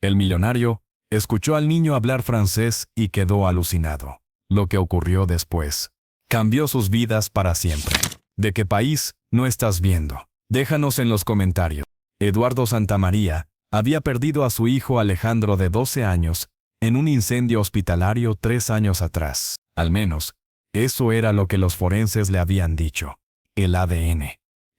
El millonario escuchó al niño hablar francés y quedó alucinado. Lo que ocurrió después cambió sus vidas para siempre. ¿De qué país no estás viendo? Déjanos en los comentarios. Eduardo Santamaría había perdido a su hijo Alejandro de 12 años en un incendio hospitalario 3 años atrás. Al menos, eso era lo que los forenses le habían dicho. El ADN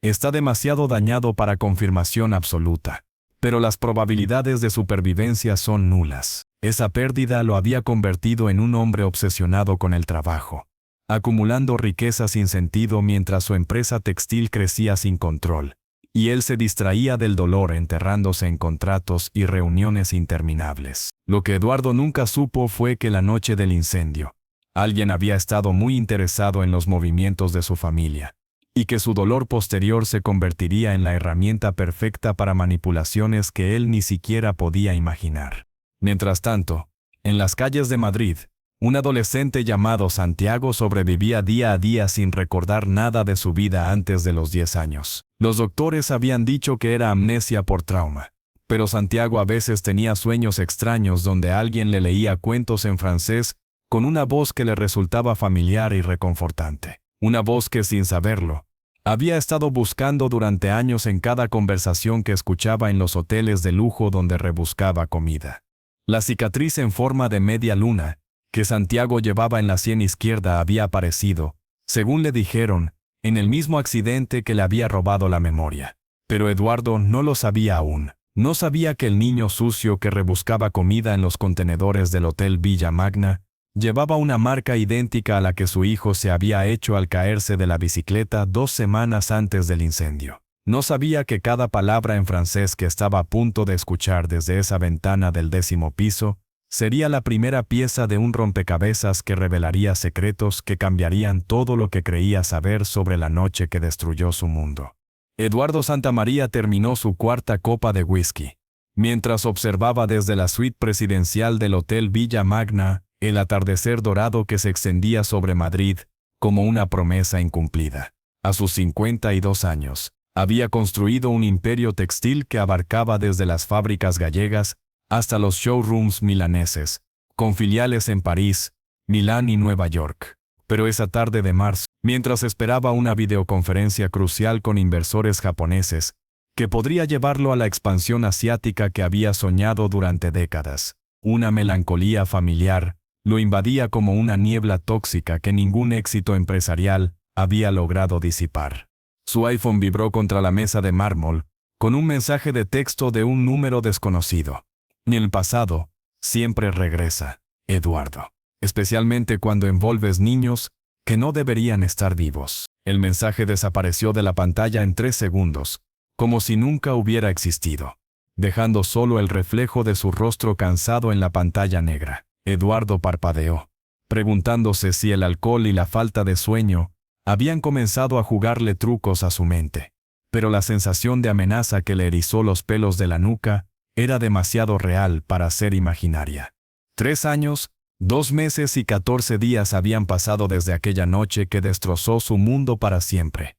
está demasiado dañado para confirmación absoluta, pero las probabilidades de supervivencia son nulas. Esa pérdida lo había convertido en un hombre obsesionado con el trabajo, acumulando riqueza sin sentido mientras su empresa textil crecía sin control, y él se distraía del dolor enterrándose en contratos y reuniones interminables. Lo que Eduardo nunca supo fue que la noche del incendio, alguien había estado muy interesado en los movimientos de su familia, y que su dolor posterior se convertiría en la herramienta perfecta para manipulaciones que él ni siquiera podía imaginar. Mientras tanto, en las calles de Madrid, un adolescente llamado Santiago sobrevivía día a día sin recordar nada de su vida antes de los 10 años. Los doctores habían dicho que era amnesia por trauma, pero Santiago a veces tenía sueños extraños donde alguien le leía cuentos en francés con una voz que le resultaba familiar y reconfortante. Una voz que, sin saberlo, había estado buscando durante años en cada conversación que escuchaba en los hoteles de lujo donde rebuscaba comida. La cicatriz en forma de media luna que Santiago llevaba en la sien izquierda había aparecido, según le dijeron, en el mismo accidente que le había robado la memoria. Pero Eduardo no lo sabía aún. No sabía que el niño sucio que rebuscaba comida en los contenedores del Hotel Villa Magna llevaba una marca idéntica a la que su hijo se había hecho al caerse de la bicicleta 2 semanas antes del incendio. No sabía que cada palabra en francés que estaba a punto de escuchar desde esa ventana del 10º piso sería la primera pieza de un rompecabezas que revelaría secretos que cambiarían todo lo que creía saber sobre la noche que destruyó su mundo. Eduardo Santamaría terminó su 4ª copa de whisky, mientras observaba desde la suite presidencial del Hotel Villa Magna el atardecer dorado que se extendía sobre Madrid como una promesa incumplida. A sus 52 años, había construido un imperio textil que abarcaba desde las fábricas gallegas hasta los showrooms milaneses, con filiales en París, Milán y Nueva York. Pero esa tarde de marzo, mientras esperaba una videoconferencia crucial con inversores japoneses, que podría llevarlo a la expansión asiática que había soñado durante décadas, una melancolía familiar lo invadía como una niebla tóxica que ningún éxito empresarial había logrado disipar. Su iPhone vibró contra la mesa de mármol, con un mensaje de texto de un número desconocido. Ni el pasado siempre regresa, Eduardo. Especialmente cuando envolves niños que no deberían estar vivos. El mensaje desapareció de la pantalla en 3 segundos, como si nunca hubiera existido, dejando solo el reflejo de su rostro cansado en la pantalla negra. Eduardo parpadeó, preguntándose si el alcohol y la falta de sueño habían comenzado a jugarle trucos a su mente. Pero la sensación de amenaza que le erizó los pelos de la nuca era demasiado real para ser imaginaria. 3 años, 2 meses y 14 días habían pasado desde aquella noche que destrozó su mundo para siempre.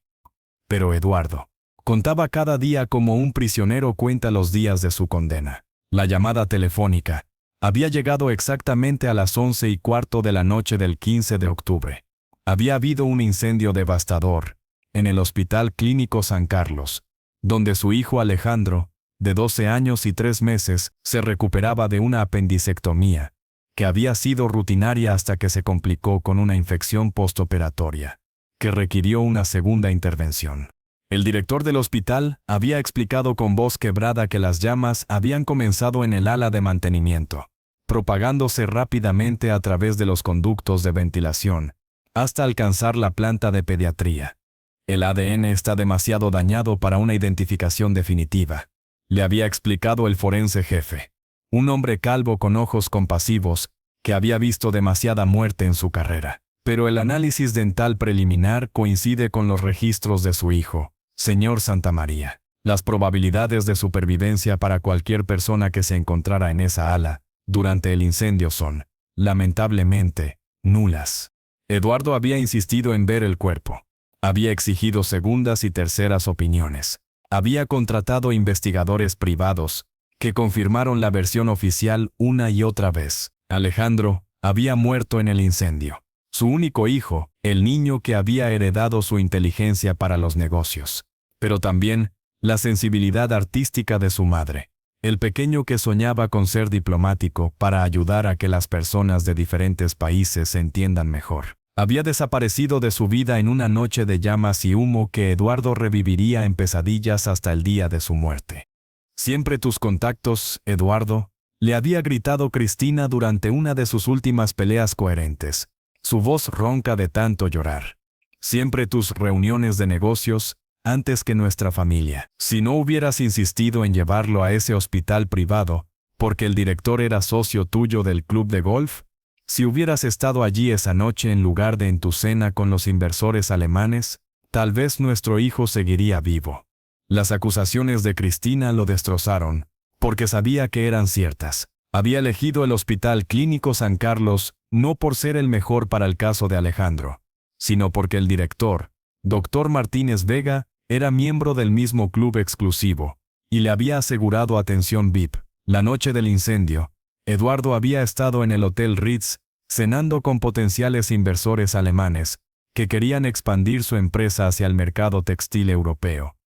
Pero Eduardo contaba cada día como un prisionero cuenta los días de su condena. La llamada telefónica había llegado exactamente a las 11:15 de la noche del 15 de octubre. Había habido un incendio devastador en el Hospital Clínico San Carlos, donde su hijo Alejandro, de 12 años y 3 meses, se recuperaba de una apendicectomía, que había sido rutinaria hasta que se complicó con una infección postoperatoria, que requirió una segunda intervención. El director del hospital había explicado con voz quebrada que las llamas habían comenzado en el ala de mantenimiento, propagándose rápidamente a través de los conductos de ventilación, hasta alcanzar la planta de pediatría. El ADN está demasiado dañado para una identificación definitiva, le había explicado el forense jefe, un hombre calvo con ojos compasivos, que había visto demasiada muerte en su carrera. Pero el análisis dental preliminar coincide con los registros de su hijo, señor Santamaría. Las probabilidades de supervivencia para cualquier persona que se encontrara en esa ala durante el incendio son, lamentablemente, nulas. Eduardo había insistido en ver el cuerpo. Había exigido segundas y terceras opiniones. Había contratado investigadores privados que confirmaron la versión oficial una y otra vez. Alejandro había muerto en el incendio. Su único hijo, el niño que había heredado su inteligencia para los negocios, pero también la sensibilidad artística de su madre. El pequeño que soñaba con ser diplomático para ayudar a que las personas de diferentes países se entiendan mejor. Había desaparecido de su vida en una noche de llamas y humo que Eduardo reviviría en pesadillas hasta el día de su muerte. Siempre tus contactos, Eduardo, le había gritado Cristina durante una de sus últimas peleas coherentes, su voz ronca de tanto llorar. Siempre tus reuniones de negocios, antes que nuestra familia. Si no hubieras insistido en llevarlo a ese hospital privado, porque el director era socio tuyo del club de golf, si hubieras estado allí esa noche en lugar de en tu cena con los inversores alemanes, tal vez nuestro hijo seguiría vivo. Las acusaciones de Cristina lo destrozaron, porque sabía que eran ciertas. Había elegido el Hospital Clínico San Carlos no por ser el mejor para el caso de Alejandro, sino porque el director, Dr. Martínez Vega, era miembro del mismo club exclusivo, y le había asegurado atención VIP. La noche del incendio, Eduardo había estado en el Hotel Ritz, cenando con potenciales inversores alemanes, que querían expandir su empresa hacia el mercado textil europeo.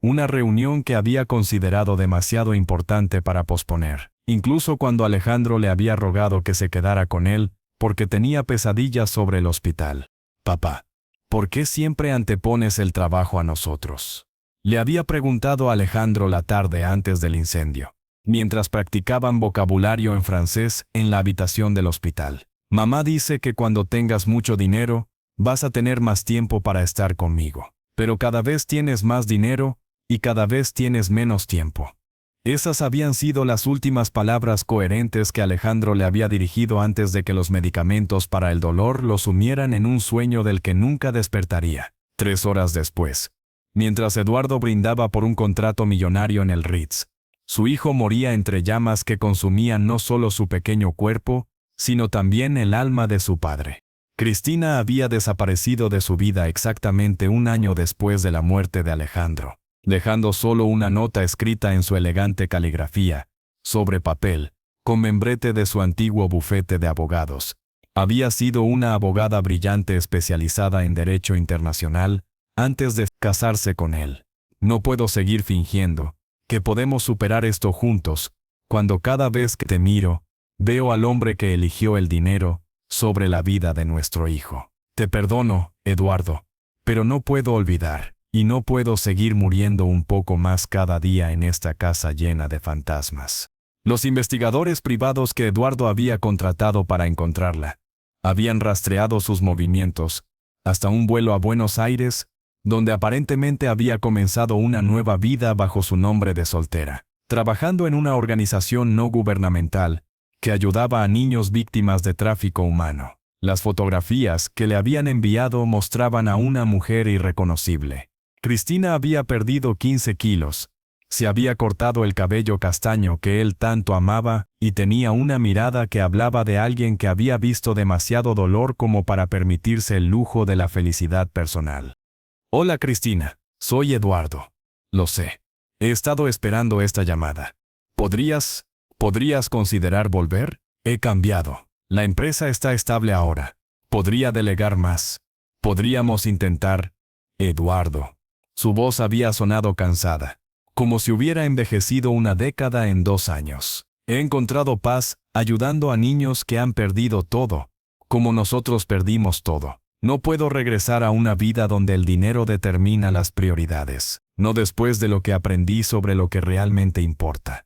Una reunión que había considerado demasiado importante para posponer, incluso cuando Alejandro le había rogado que se quedara con él, porque tenía pesadillas sobre el hospital. Papá, ¿por qué siempre antepones el trabajo a nosotros? Le había preguntado a Alejandro la tarde antes del incendio, mientras practicaban vocabulario en francés en la habitación del hospital. Mamá dice que cuando tengas mucho dinero, vas a tener más tiempo para estar conmigo. Pero cada vez tienes más dinero, y cada vez tienes menos tiempo. Esas habían sido las últimas palabras coherentes que Alejandro le había dirigido antes de que los medicamentos para el dolor lo sumieran en un sueño del que nunca despertaría. 3 horas después, mientras Eduardo brindaba por un contrato millonario en el Ritz, su hijo moría entre llamas que consumían no solo su pequeño cuerpo, sino también el alma de su padre. Cristina había desaparecido de su vida exactamente un año después de la muerte de Alejandro, dejando solo una nota escrita en su elegante caligrafía, sobre papel, con membrete de su antiguo bufete de abogados. Había sido una abogada brillante especializada en derecho internacional, antes de casarse con él. No puedo seguir fingiendo que podemos superar esto juntos, cuando cada vez que te miro, veo al hombre que eligió el dinero sobre la vida de nuestro hijo. Te perdono, Eduardo, pero no puedo olvidar. Y no puedo seguir muriendo un poco más cada día en esta casa llena de fantasmas. Los investigadores privados que Eduardo había contratado para encontrarla habían rastreado sus movimientos hasta un vuelo a Buenos Aires, donde aparentemente había comenzado una nueva vida bajo su nombre de soltera, trabajando en una organización no gubernamental que ayudaba a niños víctimas de tráfico humano. Las fotografías que le habían enviado mostraban a una mujer irreconocible. Cristina había perdido 15 kilos, se había cortado el cabello castaño que él tanto amaba y tenía una mirada que hablaba de alguien que había visto demasiado dolor como para permitirse el lujo de la felicidad personal. Hola Cristina, soy Eduardo. Lo sé. He estado esperando esta llamada. ¿Podrías considerar volver? He cambiado. La empresa está estable ahora. Podría delegar más. Podríamos intentar. Eduardo. Su voz había sonado cansada, como si hubiera envejecido una década en 2 años. He encontrado paz ayudando a niños que han perdido todo, como nosotros perdimos todo. No puedo regresar a una vida donde el dinero determina las prioridades, no después de lo que aprendí sobre lo que realmente importa.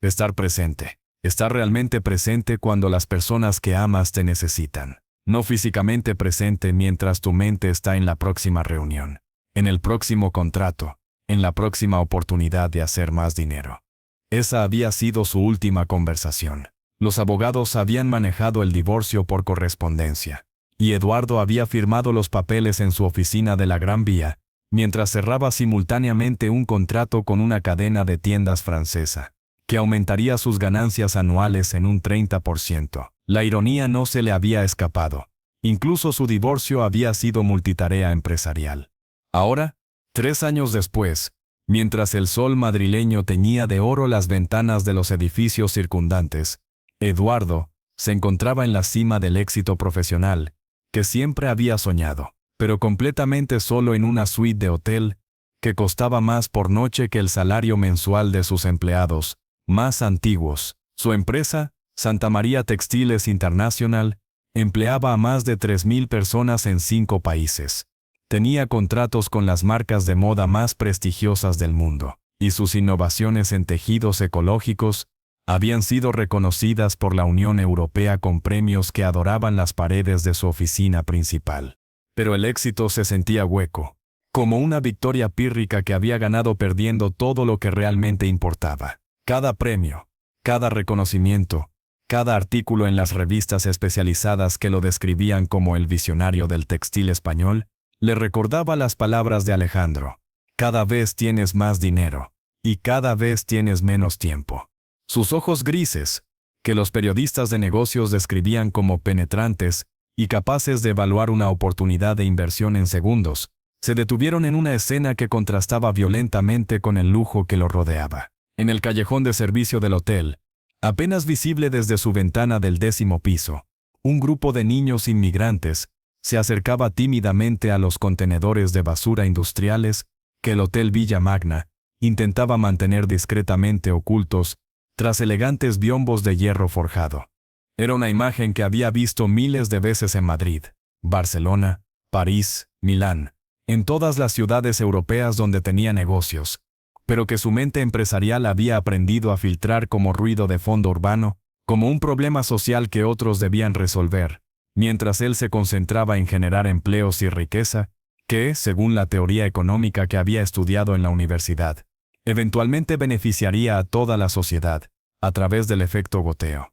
Estar presente. Estar realmente presente cuando las personas que amas te necesitan. No físicamente presente mientras tu mente está en la próxima reunión, en el próximo contrato, en la próxima oportunidad de hacer más dinero. Esa había sido su última conversación. Los abogados habían manejado el divorcio por correspondencia, y Eduardo había firmado los papeles en su oficina de la Gran Vía, mientras cerraba simultáneamente un contrato con una cadena de tiendas francesa, que aumentaría sus ganancias anuales en un 30%. La ironía no se le había escapado. Incluso su divorcio había sido multitarea empresarial. Ahora, 3 años después, Mientras el sol madrileño teñía de oro las ventanas de los edificios circundantes, Eduardo se encontraba en la cima del éxito profesional que siempre había soñado, pero completamente solo en una suite de hotel que costaba más por noche que el salario mensual de sus empleados más antiguos. Su empresa, Santa María Textiles International, empleaba a más de 3.000 personas en 5 países. Tenía contratos con las marcas de moda más prestigiosas del mundo, y sus innovaciones en tejidos ecológicos habían sido reconocidas por la Unión Europea con premios que adoraban las paredes de su oficina principal. Pero el éxito se sentía hueco, como una victoria pírrica que había ganado perdiendo todo lo que realmente importaba. Cada premio, cada reconocimiento, cada artículo en las revistas especializadas que lo describían como el visionario del textil español, le recordaba las palabras de Alejandro: cada vez tienes más dinero, y cada vez tienes menos tiempo. Sus ojos grises, que los periodistas de negocios describían como penetrantes y capaces de evaluar una oportunidad de inversión en segundos, se detuvieron en una escena que contrastaba violentamente con el lujo que lo rodeaba. En el callejón de servicio del hotel, apenas visible desde su ventana del 10º piso, un grupo de niños inmigrantes se acercaba tímidamente a los contenedores de basura industriales que el Hotel Villa Magna intentaba mantener discretamente ocultos tras elegantes biombos de hierro forjado. Era una imagen que había visto miles de veces en Madrid, Barcelona, París, Milán, en todas las ciudades europeas donde tenía negocios, pero que su mente empresarial había aprendido a filtrar como ruido de fondo urbano, como un problema social que otros debían resolver, mientras él se concentraba en generar empleos y riqueza, que, según la teoría económica que había estudiado en la universidad, eventualmente beneficiaría a toda la sociedad, a través del efecto goteo.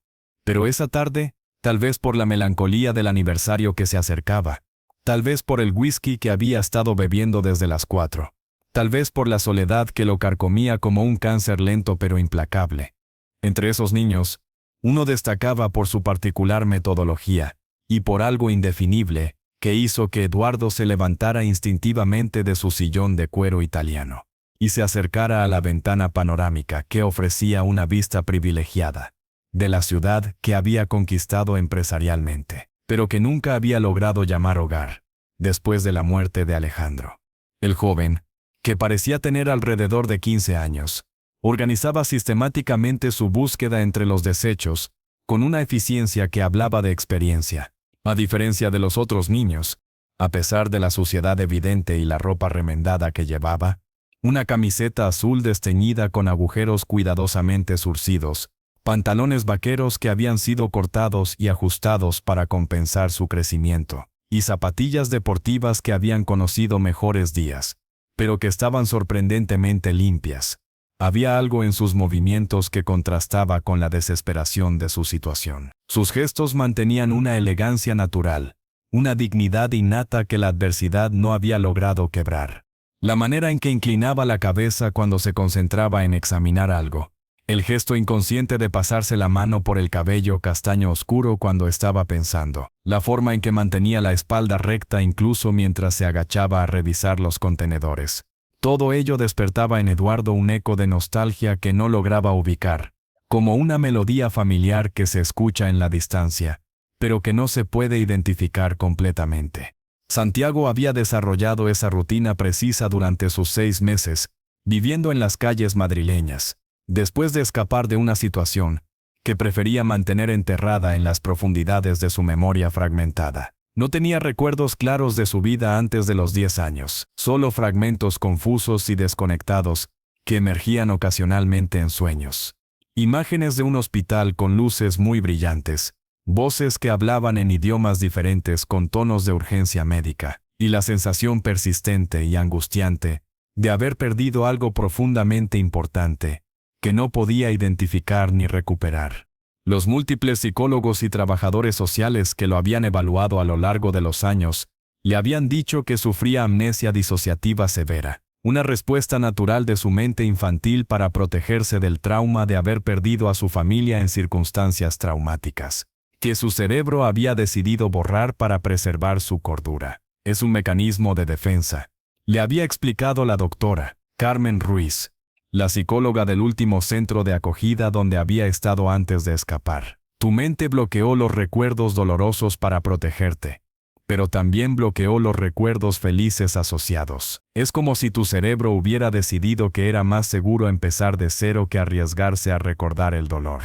Pero esa tarde, tal vez por la melancolía del aniversario que se acercaba, tal vez por el whisky que había estado bebiendo desde las 4, tal vez por la soledad que lo carcomía como un cáncer lento pero implacable. Entre esos niños, uno destacaba por su particular metodología, y por algo indefinible, que hizo que Eduardo se levantara instintivamente de su sillón de cuero italiano, y se acercara a la ventana panorámica que ofrecía una vista privilegiada de la ciudad que había conquistado empresarialmente, pero que nunca había logrado llamar hogar, después de la muerte de Alejandro. El joven, que parecía tener alrededor de 15 años, organizaba sistemáticamente su búsqueda entre los desechos, con una eficiencia que hablaba de experiencia. A diferencia de los otros niños, a pesar de la suciedad evidente y la ropa remendada que llevaba, una camiseta azul desteñida con agujeros cuidadosamente zurcidos, pantalones vaqueros que habían sido cortados y ajustados para compensar su crecimiento, y zapatillas deportivas que habían conocido mejores días, pero que estaban sorprendentemente limpias. Había algo en sus movimientos que contrastaba con la desesperación de su situación. Sus gestos mantenían una elegancia natural, una dignidad innata que la adversidad no había logrado quebrar. La manera en que inclinaba la cabeza cuando se concentraba en examinar algo, el gesto inconsciente de pasarse la mano por el cabello castaño oscuro cuando estaba pensando, la forma en que mantenía la espalda recta incluso mientras se agachaba a revisar los contenedores. Todo ello despertaba en Eduardo un eco de nostalgia que no lograba ubicar, como una melodía familiar que se escucha en la distancia, pero que no se puede identificar completamente. Santiago había desarrollado esa rutina precisa durante sus 6 meses, viviendo en las calles madrileñas, después de escapar de una situación que prefería mantener enterrada en las profundidades de su memoria fragmentada. No tenía recuerdos claros de su vida antes de los 10 años, solo fragmentos confusos y desconectados que emergían ocasionalmente en sueños. Imágenes de un hospital con luces muy brillantes, voces que hablaban en idiomas diferentes con tonos de urgencia médica, y la sensación persistente y angustiante de haber perdido algo profundamente importante, que no podía identificar ni recuperar. Los múltiples psicólogos y trabajadores sociales que lo habían evaluado a lo largo de los años, le habían dicho que sufría amnesia disociativa severa, una respuesta natural de su mente infantil para protegerse del trauma de haber perdido a su familia en circunstancias traumáticas, que su cerebro había decidido borrar para preservar su cordura. Es un mecanismo de defensa, le había explicado la doctora, Carmen Ruiz, la psicóloga del último centro de acogida donde había estado antes de escapar. Tu mente bloqueó los recuerdos dolorosos para protegerte, pero también bloqueó los recuerdos felices asociados. Es como si tu cerebro hubiera decidido que era más seguro empezar de cero que arriesgarse a recordar el dolor.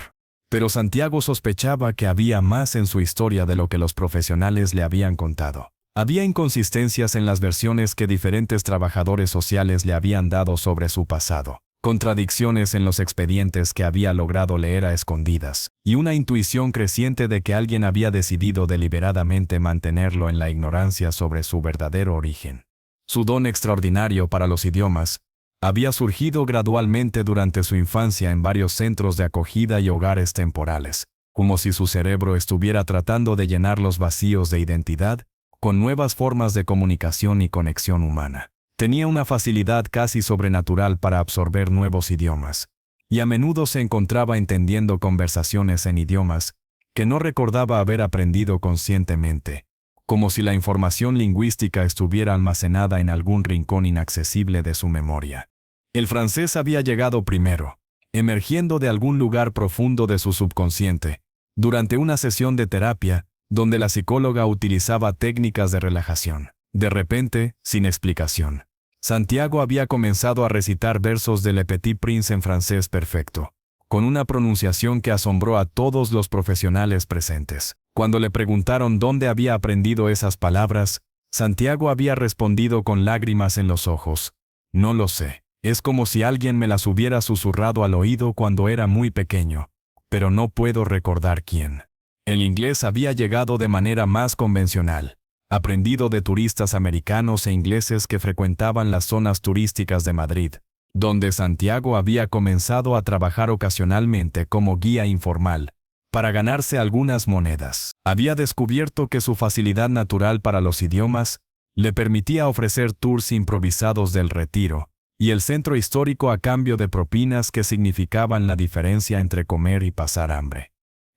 Pero Santiago sospechaba que había más en su historia de lo que los profesionales le habían contado. Había inconsistencias en las versiones que diferentes trabajadores sociales le habían dado sobre su pasado, contradicciones en los expedientes que había logrado leer a escondidas, y una intuición creciente de que alguien había decidido deliberadamente mantenerlo en la ignorancia sobre su verdadero origen. Su don extraordinario para los idiomas había surgido gradualmente durante su infancia en varios centros de acogida y hogares temporales, como si su cerebro estuviera tratando de llenar los vacíos de identidad con nuevas formas de comunicación y conexión humana. Tenía una facilidad casi sobrenatural para absorber nuevos idiomas, y a menudo se encontraba entendiendo conversaciones en idiomas que no recordaba haber aprendido conscientemente, como si la información lingüística estuviera almacenada en algún rincón inaccesible de su memoria. El francés había llegado primero, emergiendo de algún lugar profundo de su subconsciente, durante una sesión de terapia, donde la psicóloga utilizaba técnicas de relajación. De repente, sin explicación, Santiago había comenzado a recitar versos de Le Petit Prince en francés perfecto, con una pronunciación que asombró a todos los profesionales presentes. Cuando le preguntaron dónde había aprendido esas palabras, Santiago había respondido con lágrimas en los ojos: no lo sé. Es como si alguien me las hubiera susurrado al oído cuando era muy pequeño, pero no puedo recordar quién. El inglés había llegado de manera más convencional, aprendido de turistas americanos e ingleses que frecuentaban las zonas turísticas de Madrid, donde Santiago había comenzado a trabajar ocasionalmente como guía informal, para ganarse algunas monedas. Había descubierto que su facilidad natural para los idiomas le permitía ofrecer tours improvisados del Retiro y el centro histórico a cambio de propinas que significaban la diferencia entre comer y pasar hambre.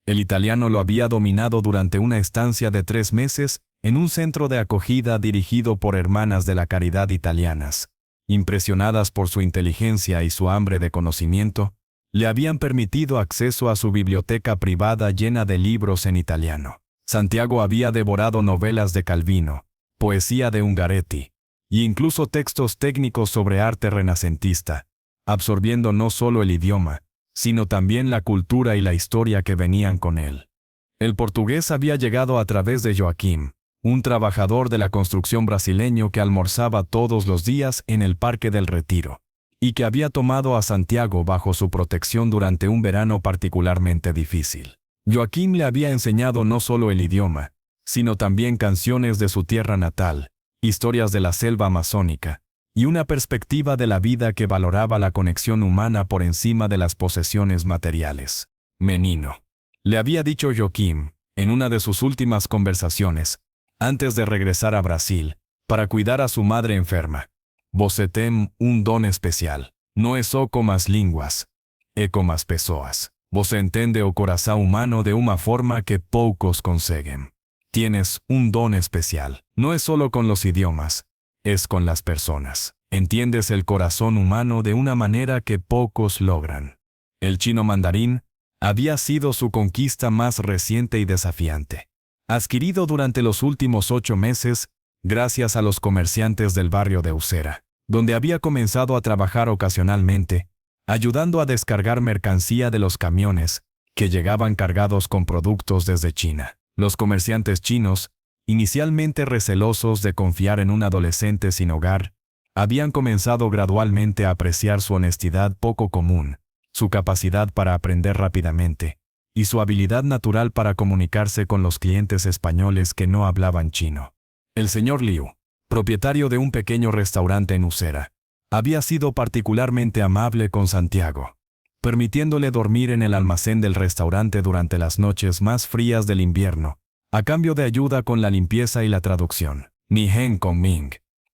El italiano lo había dominado durante una estancia de 3 meses en un centro de acogida dirigido por hermanas de la caridad italianas. Impresionadas por su inteligencia y su hambre de conocimiento, le habían permitido acceso a su biblioteca privada llena de libros en italiano. Santiago había devorado novelas de Calvino, poesía de Ungaretti, e incluso textos técnicos sobre arte renacentista, absorbiendo no solo el idioma, sino también la cultura y la historia que venían con él. El portugués había llegado a través de Joaquim, un trabajador de la construcción brasileño que almorzaba todos los días en el Parque del Retiro, y que había tomado a Santiago bajo su protección durante un verano particularmente difícil. Joaquim le había enseñado no solo el idioma, sino también canciones de su tierra natal, historias de la selva amazónica, y una perspectiva de la vida que valoraba la conexión humana por encima de las posesiones materiales. Menino, le había dicho Joaquim, en una de sus últimas conversaciones, antes de regresar a Brasil, para cuidar a su madre enferma: você tem un don especial. No es o como as línguas, é como as pessoas. Você entende o coração humano de una forma que poucos conseguem. Tienes un don especial. No es solo con los idiomas, es con las personas. Entiendes el corazón humano de una manera que pocos logran. El chino mandarín había sido su conquista más reciente y desafiante. Adquirido durante los últimos 8 meses, gracias a los comerciantes del barrio de Usera, donde había comenzado a trabajar ocasionalmente, ayudando a descargar mercancía de los camiones que llegaban cargados con productos desde China. Los comerciantes chinos, inicialmente recelosos de confiar en un adolescente sin hogar, habían comenzado gradualmente a apreciar su honestidad poco común, su capacidad para aprender rápidamente, y su habilidad natural para comunicarse con los clientes españoles que no hablaban chino. El señor Liu, propietario de un pequeño restaurante en Usera, había sido particularmente amable con Santiago, permitiéndole dormir en el almacén del restaurante durante las noches más frías del invierno, a cambio de ayuda con la limpieza y la traducción. Ni Hen Kong Ming,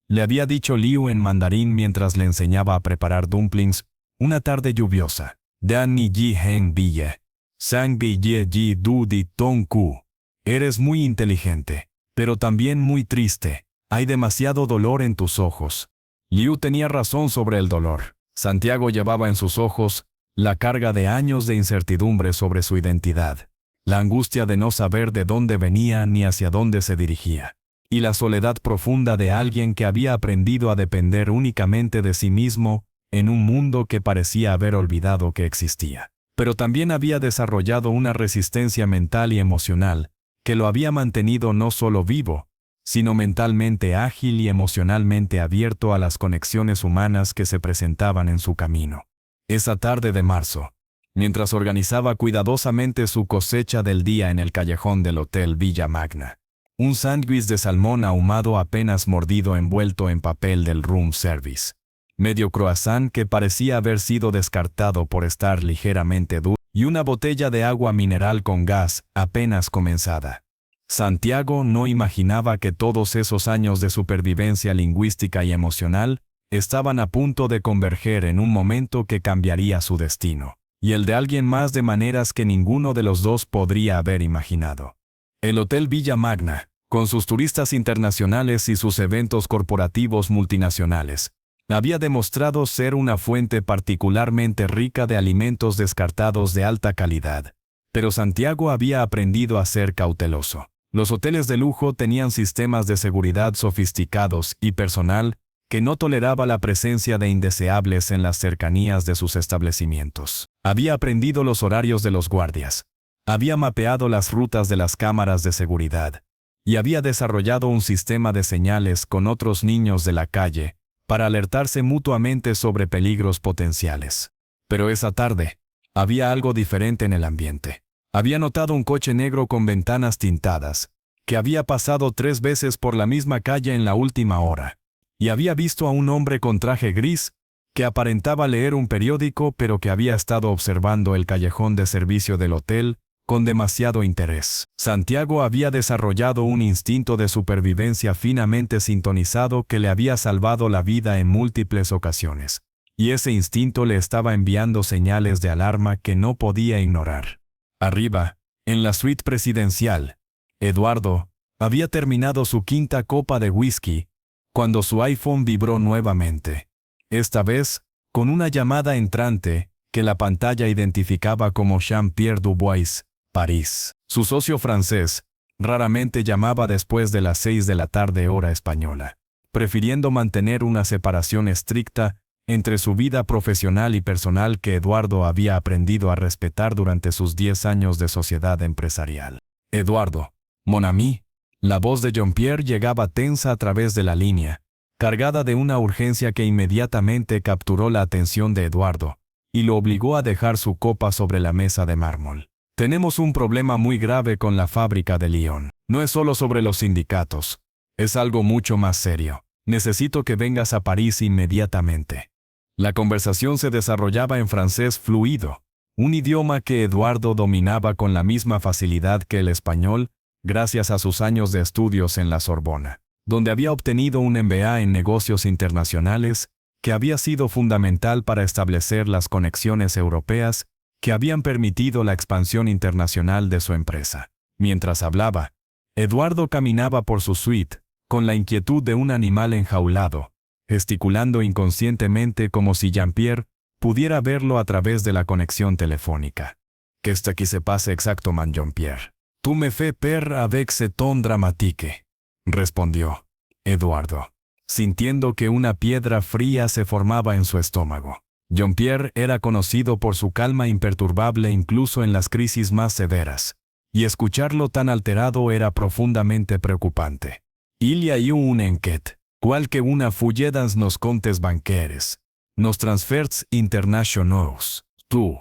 le había dicho Liu en mandarín mientras le enseñaba a preparar dumplings una tarde lluviosa. Dan ni ji hen bille, sang bille ji du di tong ku. Eres muy inteligente, pero también muy triste. Hay demasiado dolor en tus ojos. Liu tenía razón sobre el dolor. Santiago llevaba en sus ojos la carga de años de incertidumbre sobre su identidad, la angustia de no saber de dónde venía ni hacia dónde se dirigía, y la soledad profunda de alguien que había aprendido a depender únicamente de sí mismo en un mundo que parecía haber olvidado que existía. Pero también había desarrollado una resistencia mental y emocional que lo había mantenido no solo vivo, sino mentalmente ágil y emocionalmente abierto a las conexiones humanas que se presentaban en su camino. Esa tarde de marzo, mientras organizaba cuidadosamente su cosecha del día en el callejón del Hotel Villa Magna, un sándwich de salmón ahumado apenas mordido envuelto en papel del room service, medio croissant que parecía haber sido descartado por estar ligeramente duro, y una botella de agua mineral con gas apenas comenzada. Santiago no imaginaba que todos esos años de supervivencia lingüística y emocional estaban a punto de converger en un momento que cambiaría su destino, y el de alguien más de maneras que ninguno de los dos podría haber imaginado. El Hotel Villa Magna, con sus turistas internacionales y sus eventos corporativos multinacionales, había demostrado ser una fuente particularmente rica de alimentos descartados de alta calidad. Pero Santiago había aprendido a ser cauteloso. Los hoteles de lujo tenían sistemas de seguridad sofisticados y personal que no toleraba la presencia de indeseables en las cercanías de sus establecimientos. Había aprendido los horarios de los guardias, había mapeado las rutas de las cámaras de seguridad, y había desarrollado un sistema de señales con otros niños de la calle para alertarse mutuamente sobre peligros potenciales. Pero esa tarde, había algo diferente en el ambiente. Había notado un coche negro con ventanas tintadas, que había pasado 3 veces por la misma calle en la última hora, y había visto a un hombre con traje gris, que aparentaba leer un periódico pero que había estado observando el callejón de servicio del hotel con demasiado interés. Santiago había desarrollado un instinto de supervivencia finamente sintonizado que le había salvado la vida en múltiples ocasiones, y ese instinto le estaba enviando señales de alarma que no podía ignorar. Arriba, en la suite presidencial, Eduardo había terminado su 5ª copa de whisky cuando su iPhone vibró nuevamente, esta vez con una llamada entrante que la pantalla identificaba como Jean-Pierre Dubois, París. Su socio francés raramente llamaba después de las 6 de la tarde hora española, prefiriendo mantener una separación estricta entre su vida profesional y personal que Eduardo había aprendido a respetar durante sus 10 años de sociedad empresarial. Eduardo, mon ami, la voz de Jean-Pierre llegaba tensa a través de la línea, cargada de una urgencia que inmediatamente capturó la atención de Eduardo y lo obligó a dejar su copa sobre la mesa de mármol. Tenemos un problema muy grave con la fábrica de Lyon. No es solo sobre los sindicatos, es algo mucho más serio. Necesito que vengas a París inmediatamente. La conversación se desarrollaba en francés fluido, un idioma que Eduardo dominaba con la misma facilidad que el español, gracias a sus años de estudios en la Sorbona, donde había obtenido un MBA en negocios internacionales, que había sido fundamental para establecer las conexiones europeas que habían permitido la expansión internacional de su empresa. Mientras hablaba, Eduardo caminaba por su suite, con la inquietud de un animal enjaulado, gesticulando inconscientemente como si Jean-Pierre pudiera verlo a través de la conexión telefónica. «Qu'est-ce qui se passe exactement, Jean-Pierre? Tu me fais peur avec ce ton dramatique», respondió Eduardo, sintiendo que una piedra fría se formaba en su estómago. Jean-Pierre era conocido por su calma imperturbable incluso en las crisis más severas, y escucharlo tan alterado era profundamente preocupante. «Il y a eu une enquête, qualque una fouille dans nos comptes bancaires, nos transferts internationaux, tu.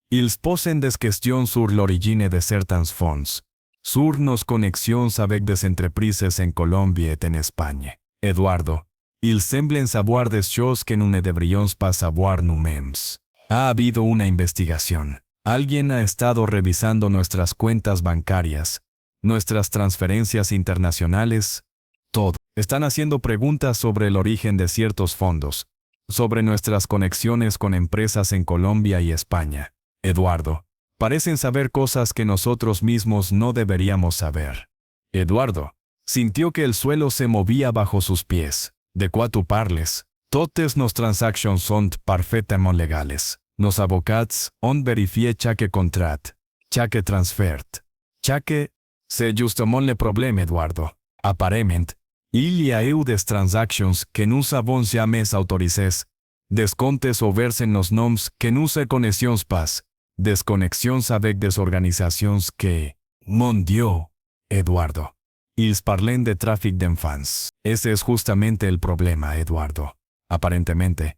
Ils posen des questions sur l'origine de certains fonds, sur nos connexions avec des entreprises en Colombie et en Espagne. Eduardo, ils semblen savoir des choses que nous ne devrions pas savoir nous-mêmes. Ha habido una investigación. Alguien ha estado revisando nuestras cuentas bancarias, nuestras transferencias internacionales, todo. Están haciendo preguntas sobre el origen de ciertos fondos, sobre nuestras conexiones con empresas en Colombia y España. Eduardo, parecen saber cosas que nosotros mismos no deberíamos saber. Eduardo sintió que el suelo se movía bajo sus pies. «De quoi tu parles?» Totes nos transactions sont parfaitement legales. Nos avocats ont verifié chaque contrat, chaque transfert, chaque... C'est justement le problème, Eduardo. Apparemment, il y a eu des transactions que nous avons jamais autorisées, des comptes ouverts en nos noms que nous ne connaissions pas, des connexions avec des organisations que... Mon Dieu, Eduardo. Ils parlen de trafic d'enfants. Ese es justamente el problema, Eduardo. Aparentemente,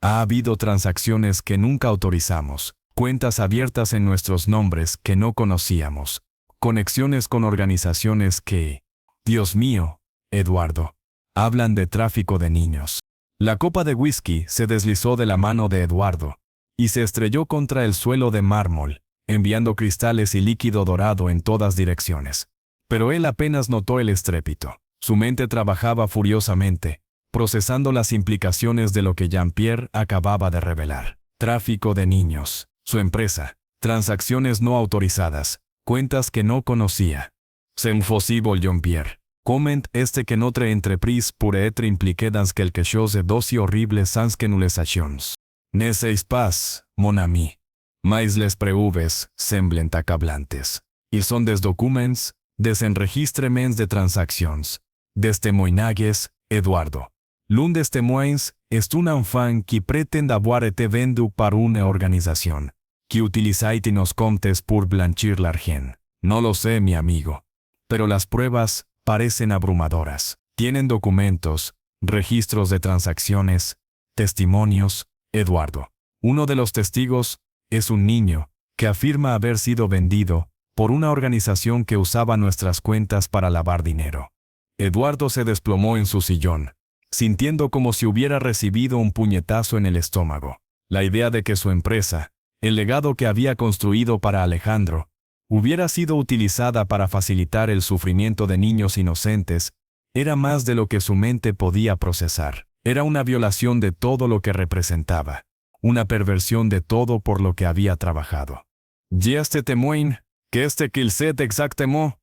ha habido transacciones que nunca autorizamos, cuentas abiertas en nuestros nombres que no conocíamos, conexiones con organizaciones que, Dios mío, Eduardo, hablan de tráfico de niños. La copa de whisky se deslizó de la mano de Eduardo y se estrelló contra el suelo de mármol, enviando cristales y líquido dorado en todas direcciones. Pero él apenas notó el estrépito. Su mente trabajaba furiosamente, procesando las implicaciones de lo que Jean-Pierre acababa de revelar. Tráfico de niños, su empresa, transacciones no autorizadas, cuentas que no conocía. C'est impossible, Jean-Pierre. Comment est que notre entreprise pourrait être impliquée dans quelque chose d'aussi horrible sans que nous le sachions. Ne sais pas, mon ami. Mais les preuves semblen accablantes. Ils sont des documents, des enregistrements de transactions, des témoignages, Eduardo. L'un des témoins est un enfant qui prétend avoir été vendu par une organisation, qui utilisait nos comptes pour blanchir l'argent. No lo sé, mi amigo. Pero las pruebas parecen abrumadoras. Tienen documentos, registros de transacciones, testimonios, Eduardo. Uno de los testigos es un niño que afirma haber sido vendido por una organización que usaba nuestras cuentas para lavar dinero. Eduardo se desplomó en su sillón, sintiendo como si hubiera recibido un puñetazo en el estómago. La idea de que su empresa, el legado que había construido para Alejandro, hubiera sido utilizada para facilitar el sufrimiento de niños inocentes, era más de lo que su mente podía procesar. Era una violación de todo lo que representaba, una perversión de todo por lo que había trabajado. «Este témoin, que este qu'il sait exactement,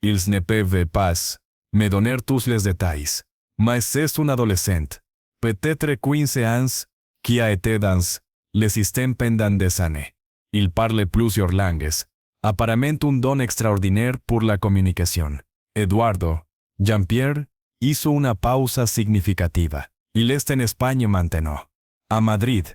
ils ne peuvent pas me donner tous les détails, mais c'est un adolescent, peut-être 15 ans, qui a été dans le système pendant des années. Il parle plusieurs langues, apparemment un don extraordinaire pour la comunicación». Eduardo, Jean-Pierre, hizo una pausa significativa. Il est en España maintenant. A Madrid.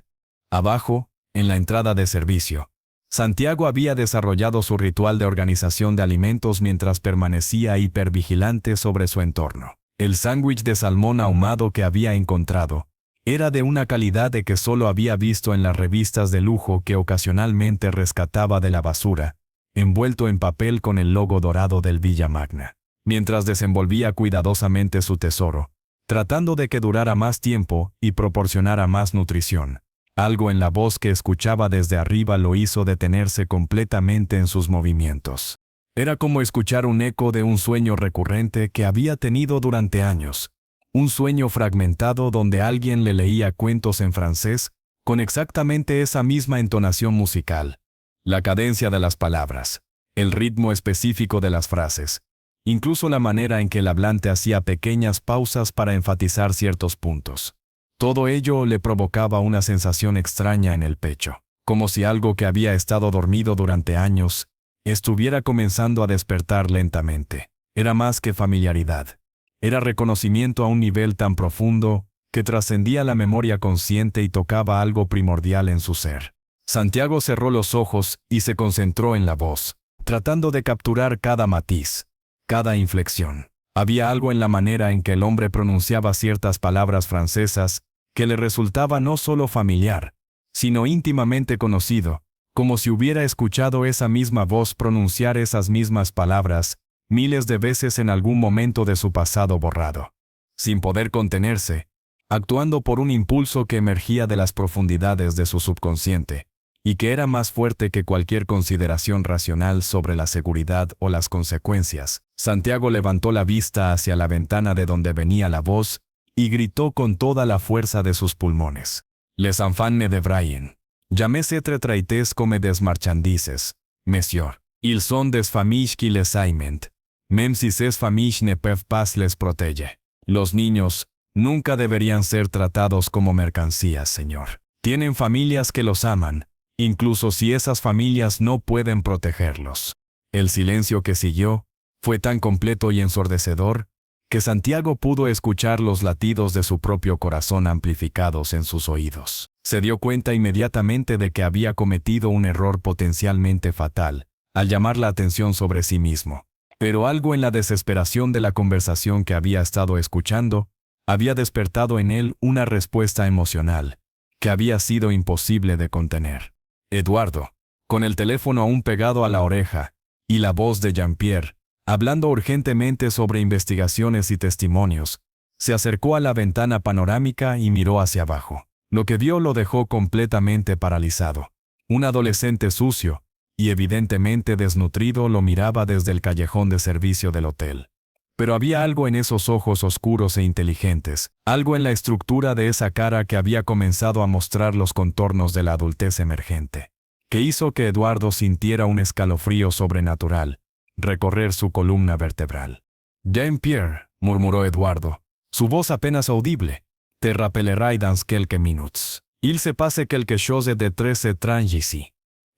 Abajo, en la entrada de servicio, Santiago había desarrollado su ritual de organización de alimentos mientras permanecía hipervigilante sobre su entorno. El sándwich de salmón ahumado que había encontrado era de una calidad de que solo había visto en las revistas de lujo que ocasionalmente rescataba de la basura, envuelto en papel con el logo dorado del Villa Magna. Mientras desenvolvía cuidadosamente su tesoro, tratando de que durara más tiempo y proporcionara más nutrición, algo en la voz que escuchaba desde arriba lo hizo detenerse completamente en sus movimientos. Era como escuchar un eco de un sueño recurrente que había tenido durante años, un sueño fragmentado donde alguien le leía cuentos en francés con exactamente esa misma entonación musical, la cadencia de las palabras, el ritmo específico de las frases, incluso la manera en que el hablante hacía pequeñas pausas para enfatizar ciertos puntos. Todo ello le provocaba una sensación extraña en el pecho, como si algo que había estado dormido durante años estuviera comenzando a despertar lentamente. Era más que familiaridad. Era reconocimiento a un nivel tan profundo que trascendía la memoria consciente y tocaba algo primordial en su ser. Santiago cerró los ojos y se concentró en la voz, tratando de capturar cada matiz, cada inflexión. Había algo en la manera en que el hombre pronunciaba ciertas palabras francesas que le resultaba no solo familiar, sino íntimamente conocido, como si hubiera escuchado esa misma voz pronunciar esas mismas palabras miles de veces en algún momento de su pasado borrado. Sin poder contenerse, actuando por un impulso que emergía de las profundidades de su subconsciente, y que era más fuerte que cualquier consideración racional sobre la seguridad o las consecuencias, Santiago levantó la vista hacia la ventana de donde venía la voz y gritó con toda la fuerza de sus pulmones. «Les enfants ne devraient jamais être traités comme des marchandises, monsieur. Ils sont des familles qui les aiment, même si ces familles ne peuvent pas les protéger». Los niños Nunca deberían ser tratados como mercancías, señor. Tienen familias que los aman, incluso si esas familias no pueden protegerlos. El silencio que siguió fue tan completo y ensordecedor que Santiago pudo escuchar los latidos de su propio corazón amplificados en sus oídos. Se dio cuenta inmediatamente de que había cometido un error potencialmente fatal al llamar la atención sobre sí mismo. Pero algo en la desesperación de la conversación que había estado escuchando había despertado en él una respuesta emocional que había sido imposible de contener. Eduardo, con el teléfono aún pegado a la oreja, y la voz de Jean-Pierre, hablando urgentemente sobre investigaciones y testimonios, se acercó a la ventana panorámica y miró hacia abajo. Lo que vio lo dejó completamente paralizado. Un adolescente sucio y evidentemente desnutrido lo miraba desde el callejón de servicio del hotel. Pero había algo en esos ojos oscuros e inteligentes, algo en la estructura de esa cara que había comenzado a mostrar los contornos de la adultez emergente, que hizo que Eduardo sintiera un escalofrío sobrenatural recorrer su columna vertebral. «Jean-Pierre», murmuró Eduardo, su voz apenas audible, «te rappellerai dans quelques minutes. Il se passe quelque chose de très étrange ici».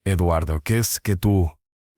«Eduardo, ¿qué es que tú?»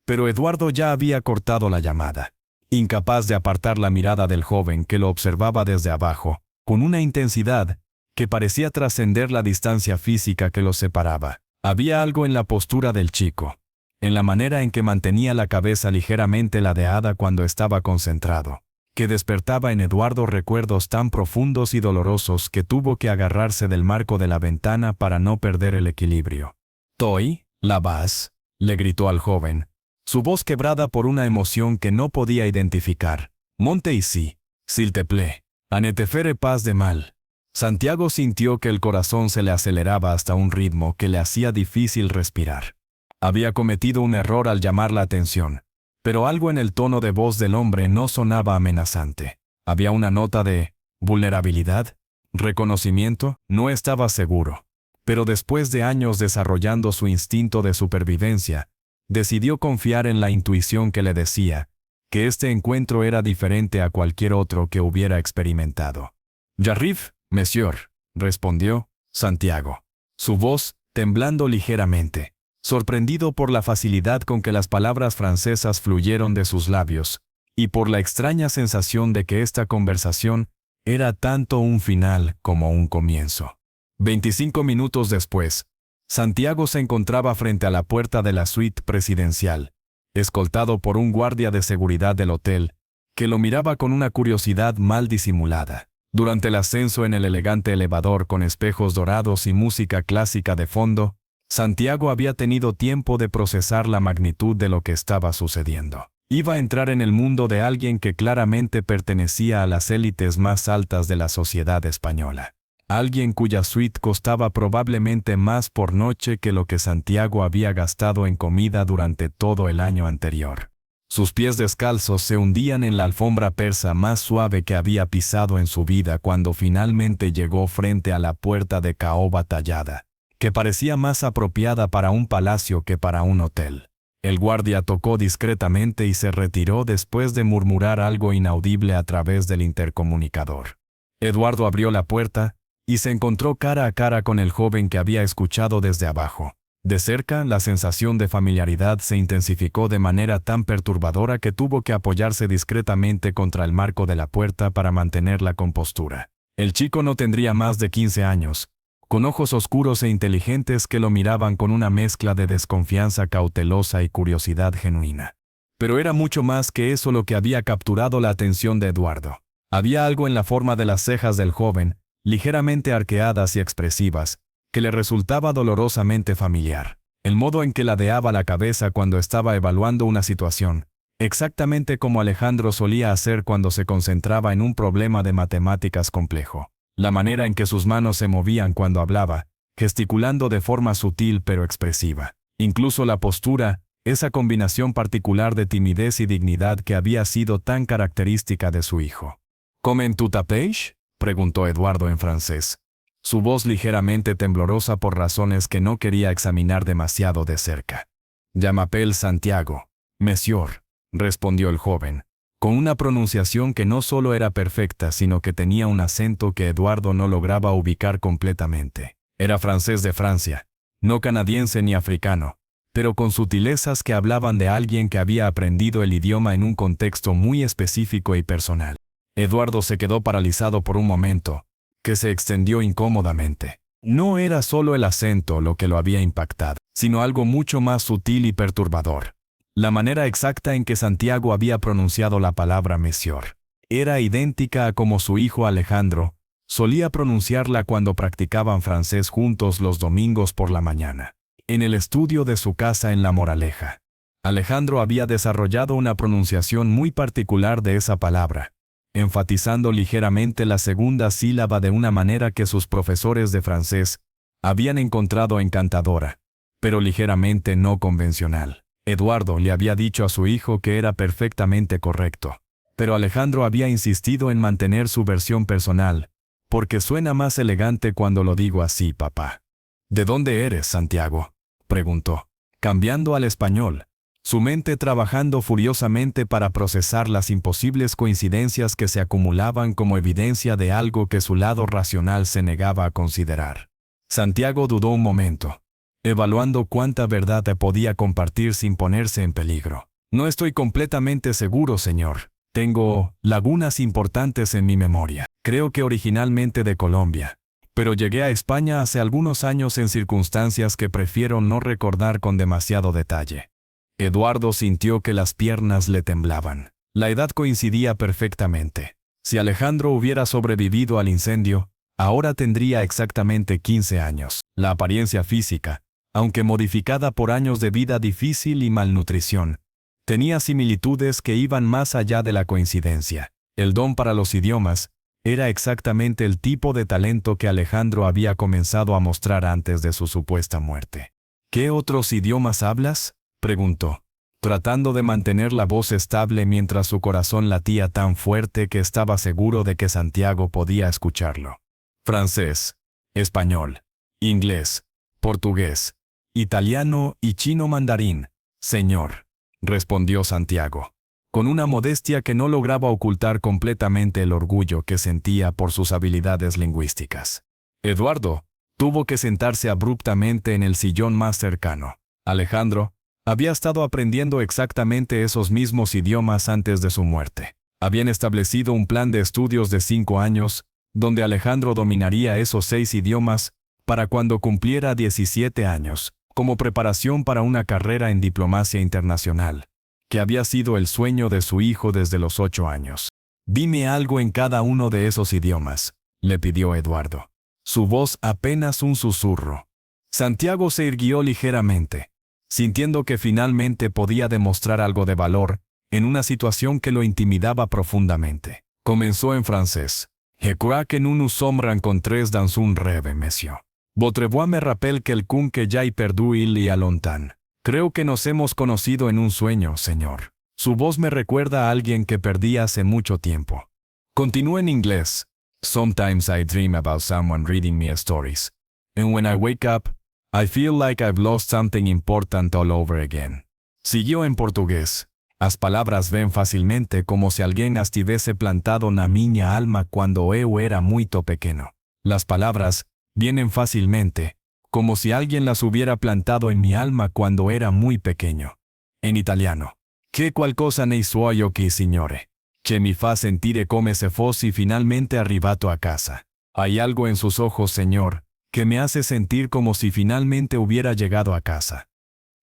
Pero Eduardo ya había cortado la llamada, incapaz de apartar la mirada del joven que lo observaba desde abajo, con una intensidad que parecía trascender la distancia física que los separaba. Había algo en la postura del chico, en la manera en que mantenía la cabeza ligeramente ladeada cuando estaba concentrado, que despertaba en Eduardo recuerdos tan profundos y dolorosos que tuvo que agarrarse del marco de la ventana para no perder el equilibrio. «Toy, la vas», le gritó al joven, su voz quebrada por una emoción que no podía identificar. «Monte ici, s'il te plaît, a ne te faire pas de mal». Santiago sintió que el corazón se le aceleraba hasta un ritmo que le hacía difícil respirar. Había cometido un error al llamar la atención, pero algo en el tono de voz del hombre no sonaba amenazante. Había una nota de vulnerabilidad, reconocimiento, no estaba seguro. Pero después de años desarrollando su instinto de supervivencia, decidió confiar en la intuición que le decía que este encuentro era diferente a cualquier otro que hubiera experimentado. «J'arrive, monsieur», respondió Santiago, su voz temblando ligeramente, sorprendido por la facilidad con que las palabras francesas fluyeron de sus labios, y por la extraña sensación de que esta conversación era tanto un final como un comienzo. 25 minutos después, Santiago se encontraba frente a la puerta de la suite presidencial, escoltado por un guardia de seguridad del hotel, que lo miraba con una curiosidad mal disimulada. Durante el ascenso en el elegante elevador con espejos dorados y música clásica de fondo, Santiago había tenido tiempo de procesar la magnitud de lo que estaba sucediendo. Iba a entrar en el mundo de alguien que claramente pertenecía a las élites más altas de la sociedad española. Alguien cuya suite costaba probablemente más por noche que lo que Santiago había gastado en comida durante todo el año anterior. Sus pies descalzos se hundían en la alfombra persa más suave que había pisado en su vida cuando finalmente llegó frente a la puerta de caoba tallada, que parecía más apropiada para un palacio que para un hotel. El guardia tocó discretamente y se retiró después de murmurar algo inaudible a través del intercomunicador. Eduardo abrió la puerta y se encontró cara a cara con el joven que había escuchado desde abajo. De cerca, la sensación de familiaridad se intensificó de manera tan perturbadora que tuvo que apoyarse discretamente contra el marco de la puerta para mantener la compostura. El chico no tendría más de 15 años, con ojos oscuros e inteligentes que lo miraban con una mezcla de desconfianza cautelosa y curiosidad genuina. Pero era mucho más que eso lo que había capturado la atención de Eduardo. Había algo en la forma de las cejas del joven, ligeramente arqueadas y expresivas, que le resultaba dolorosamente familiar. El modo en que ladeaba la cabeza cuando estaba evaluando una situación, exactamente como Alejandro solía hacer cuando se concentraba en un problema de matemáticas complejo. La manera en que sus manos se movían cuando hablaba, gesticulando de forma sutil pero expresiva. Incluso la postura, esa combinación particular de timidez y dignidad que había sido tan característica de su hijo. «¿Comment tu t'appelles?», preguntó Eduardo en francés, su voz ligeramente temblorosa por razones que no quería examinar demasiado de cerca. «Je m'appelle Santiago, monsieur», respondió el joven, con una pronunciación que no solo era perfecta, sino que tenía un acento que Eduardo no lograba ubicar completamente. Era francés de Francia, no canadiense ni africano, pero con sutilezas que hablaban de alguien que había aprendido el idioma en un contexto muy específico y personal. Eduardo se quedó paralizado por un momento, que se extendió incómodamente. No era solo el acento lo que lo había impactado, sino algo mucho más sutil y perturbador. La manera exacta en que Santiago había pronunciado la palabra Monsieur era idéntica a como su hijo Alejandro solía pronunciarla cuando practicaban francés juntos los domingos por la mañana, en el estudio de su casa en La Moraleja. Alejandro había desarrollado una pronunciación muy particular de esa palabra, enfatizando ligeramente la segunda sílaba de una manera que sus profesores de francés habían encontrado encantadora, pero ligeramente no convencional. Eduardo le había dicho a su hijo que era perfectamente correcto, pero Alejandro había insistido en mantener su versión personal, porque suena más elegante cuando lo digo así, papá. ¿De dónde eres, Santiago?, preguntó, cambiando al español, su mente trabajando furiosamente para procesar las imposibles coincidencias que se acumulaban como evidencia de algo que su lado racional se negaba a considerar. Santiago dudó un momento, evaluando cuánta verdad podía compartir sin ponerse en peligro. No estoy completamente seguro, señor. Tengo lagunas importantes en mi memoria. Creo que originalmente de Colombia, pero llegué a España hace algunos años en circunstancias que prefiero no recordar con demasiado detalle. Eduardo sintió que las piernas le temblaban. La edad coincidía perfectamente. Si Alejandro hubiera sobrevivido al incendio, ahora tendría exactamente 15 años. La apariencia física, aunque modificada por años de vida difícil y malnutrición, tenía similitudes que iban más allá de la coincidencia. El don para los idiomas era exactamente el tipo de talento que Alejandro había comenzado a mostrar antes de su supuesta muerte. ¿Qué otros idiomas hablas?, preguntó, tratando de mantener la voz estable mientras su corazón latía tan fuerte que estaba seguro de que Santiago podía escucharlo. Francés, español, inglés, portugués, italiano y chino mandarín, señor, respondió Santiago, con una modestia que no lograba ocultar completamente el orgullo que sentía por sus habilidades lingüísticas. Eduardo tuvo que sentarse abruptamente en el sillón más cercano. Alejandro había estado aprendiendo exactamente esos mismos idiomas antes de su muerte. Habían establecido un plan de estudios de 5 años, donde Alejandro dominaría esos 6 idiomas para cuando cumpliera 17 años, como preparación para una carrera en diplomacia internacional, que había sido el sueño de su hijo desde los 8 años. Dime algo en cada uno de esos idiomas, le pidió Eduardo. Su voz apenas un susurro. Santiago se irguió ligeramente, sintiendo que finalmente podía demostrar algo de valor en una situación que lo intimidaba profundamente. Comenzó en francés. Je crois que nous nous sommes rencontrés dans un rêve, monsieur. Votre voix me rappelle quelqu'un que j'ai perdu il y a longtemps. Creo que nos hemos conocido en un sueño, señor. Su voz me recuerda a alguien que perdí hace mucho tiempo. Continuó en inglés. Sometimes I dream about someone reading me stories. And when I wake up, I feel like I've lost something important all over again. Siguió en portugués. As palabras ven fácilmente como si alguien as tivesse plantado na minha alma cuando eu era muito pequeno. Las palabras vienen fácilmente, como si alguien las hubiera plantado en mi alma cuando era muy pequeño. En italiano. Che qualcosa nei suoi occhi, signore. Che mi fa sentire come se fossi finalmente arrivato a casa. Hay algo en sus ojos, señor, que me hace sentir como si finalmente hubiera llegado a casa.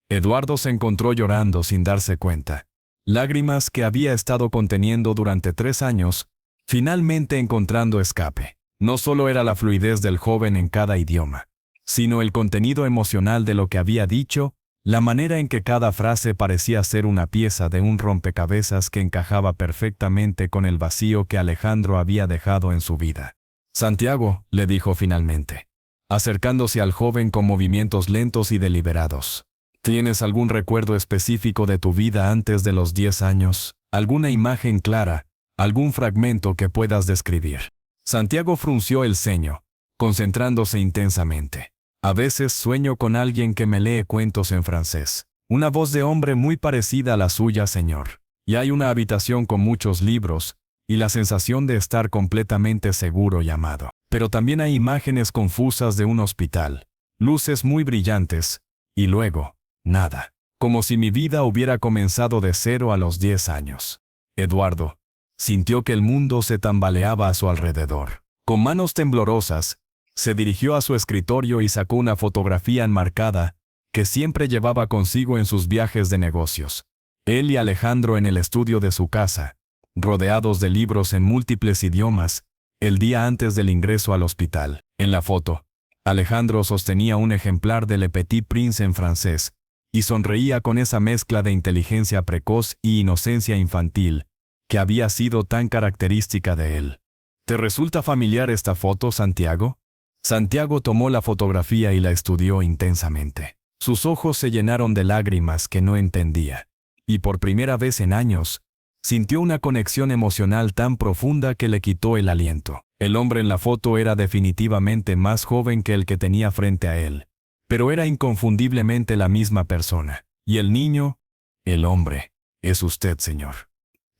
Eduardo se encontró llorando sin darse cuenta. Lágrimas que había estado conteniendo durante 3 años, finalmente encontrando escape. No solo era la fluidez del joven en cada idioma, sino el contenido emocional de lo que había dicho, la manera en que cada frase parecía ser una pieza de un rompecabezas que encajaba perfectamente con el vacío que Alejandro había dejado en su vida. Santiago, le dijo finalmente, acercándose al joven con movimientos lentos y deliberados. ¿Tienes algún recuerdo específico de tu vida antes de los 10 años? ¿Alguna imagen clara? ¿Algún fragmento que puedas describir? Santiago frunció el ceño, concentrándose intensamente. A veces sueño con alguien que me lee cuentos en francés. Una voz de hombre muy parecida a la suya, señor. Y hay una habitación con muchos libros, y la sensación de estar completamente seguro y amado. Pero también hay imágenes confusas de un hospital, luces muy brillantes, y luego, nada. Como si mi vida hubiera comenzado de 0 a los 10 años. Eduardo sintió que el mundo se tambaleaba a su alrededor. Con manos temblorosas, se dirigió a su escritorio y sacó una fotografía enmarcada que siempre llevaba consigo en sus viajes de negocios. Él y Alejandro en el estudio de su casa, rodeados de libros en múltiples idiomas, el día antes del ingreso al hospital. En la foto, Alejandro sostenía un ejemplar de Le Petit Prince en francés, y sonreía con esa mezcla de inteligencia precoz y inocencia infantil, que había sido tan característica de él. ¿Te resulta familiar esta foto, Santiago? Santiago tomó la fotografía y la estudió intensamente. Sus ojos se llenaron de lágrimas que no entendía, y por primera vez en años, sintió una conexión emocional tan profunda que le quitó el aliento. El hombre en la foto era definitivamente más joven que el que tenía frente a él, pero era inconfundiblemente la misma persona. Y el niño, el hombre, es usted, señor,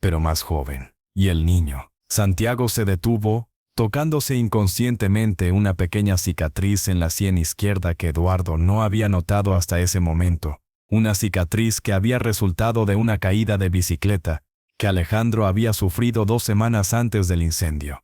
pero más joven. Y el niño. Santiago se detuvo, tocándose inconscientemente una pequeña cicatriz en la sien izquierda que Eduardo no había notado hasta ese momento, una cicatriz que había resultado de una caída de bicicleta que Alejandro había sufrido 2 semanas antes del incendio.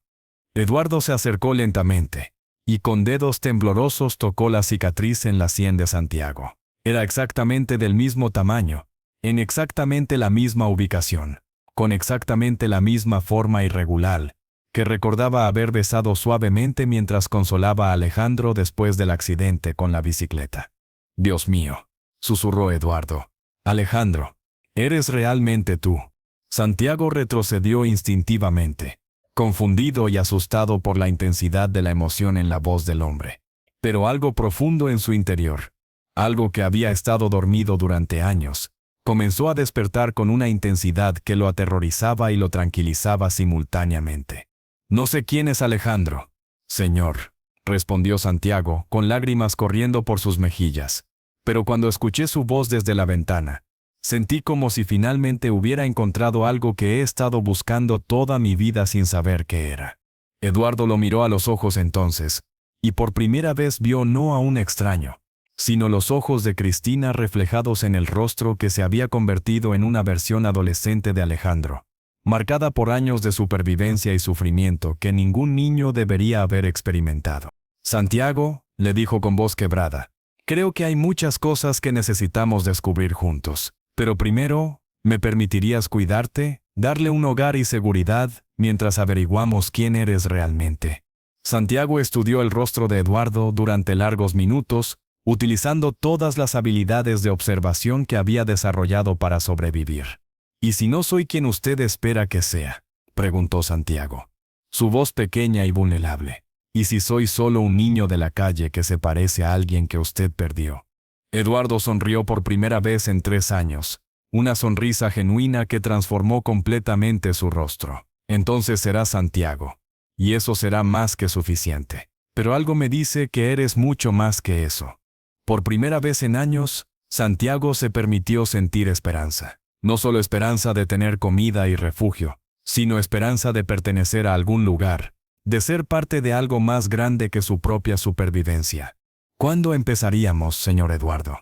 Eduardo se acercó lentamente, y con dedos temblorosos tocó la cicatriz en la sien de Santiago. Era exactamente del mismo tamaño, en exactamente la misma ubicación, con exactamente la misma forma irregular, que recordaba haber besado suavemente mientras consolaba a Alejandro después del accidente con la bicicleta. «Dios mío», susurró Eduardo. «Alejandro, eres realmente tú». Santiago retrocedió instintivamente, confundido y asustado por la intensidad de la emoción en la voz del hombre. Pero algo profundo en su interior, algo que había estado dormido durante años, comenzó a despertar con una intensidad que lo aterrorizaba y lo tranquilizaba simultáneamente. «No sé quién es Alejandro, señor», respondió Santiago, con lágrimas corriendo por sus mejillas. «Pero cuando escuché su voz desde la ventana, sentí como si finalmente hubiera encontrado algo que he estado buscando toda mi vida sin saber qué era». Eduardo lo miró a los ojos entonces, y por primera vez vio no a un extraño, sino los ojos de Cristina reflejados en el rostro que se había convertido en una versión adolescente de Alejandro, marcada por años de supervivencia y sufrimiento que ningún niño debería haber experimentado. «Santiago», le dijo con voz quebrada, «creo que hay muchas cosas que necesitamos descubrir juntos. Pero primero, ¿me permitirías cuidarte, darle un hogar y seguridad, mientras averiguamos quién eres realmente?» Santiago estudió el rostro de Eduardo durante largos minutos, utilizando todas las habilidades de observación que había desarrollado para sobrevivir. «¿Y si no soy quien usted espera que sea?», preguntó Santiago, su voz pequeña y vulnerable. «¿Y si soy solo un niño de la calle que se parece a alguien que usted perdió?». Eduardo sonrió por primera vez en 3 años, una sonrisa genuina que transformó completamente su rostro. «Entonces serás Santiago, y eso será más que suficiente. Pero algo me dice que eres mucho más que eso». Por primera vez en años, Santiago se permitió sentir esperanza. No solo esperanza de tener comida y refugio, sino esperanza de pertenecer a algún lugar, de ser parte de algo más grande que su propia supervivencia. «¿Cuándo empezaríamos, señor Eduardo?».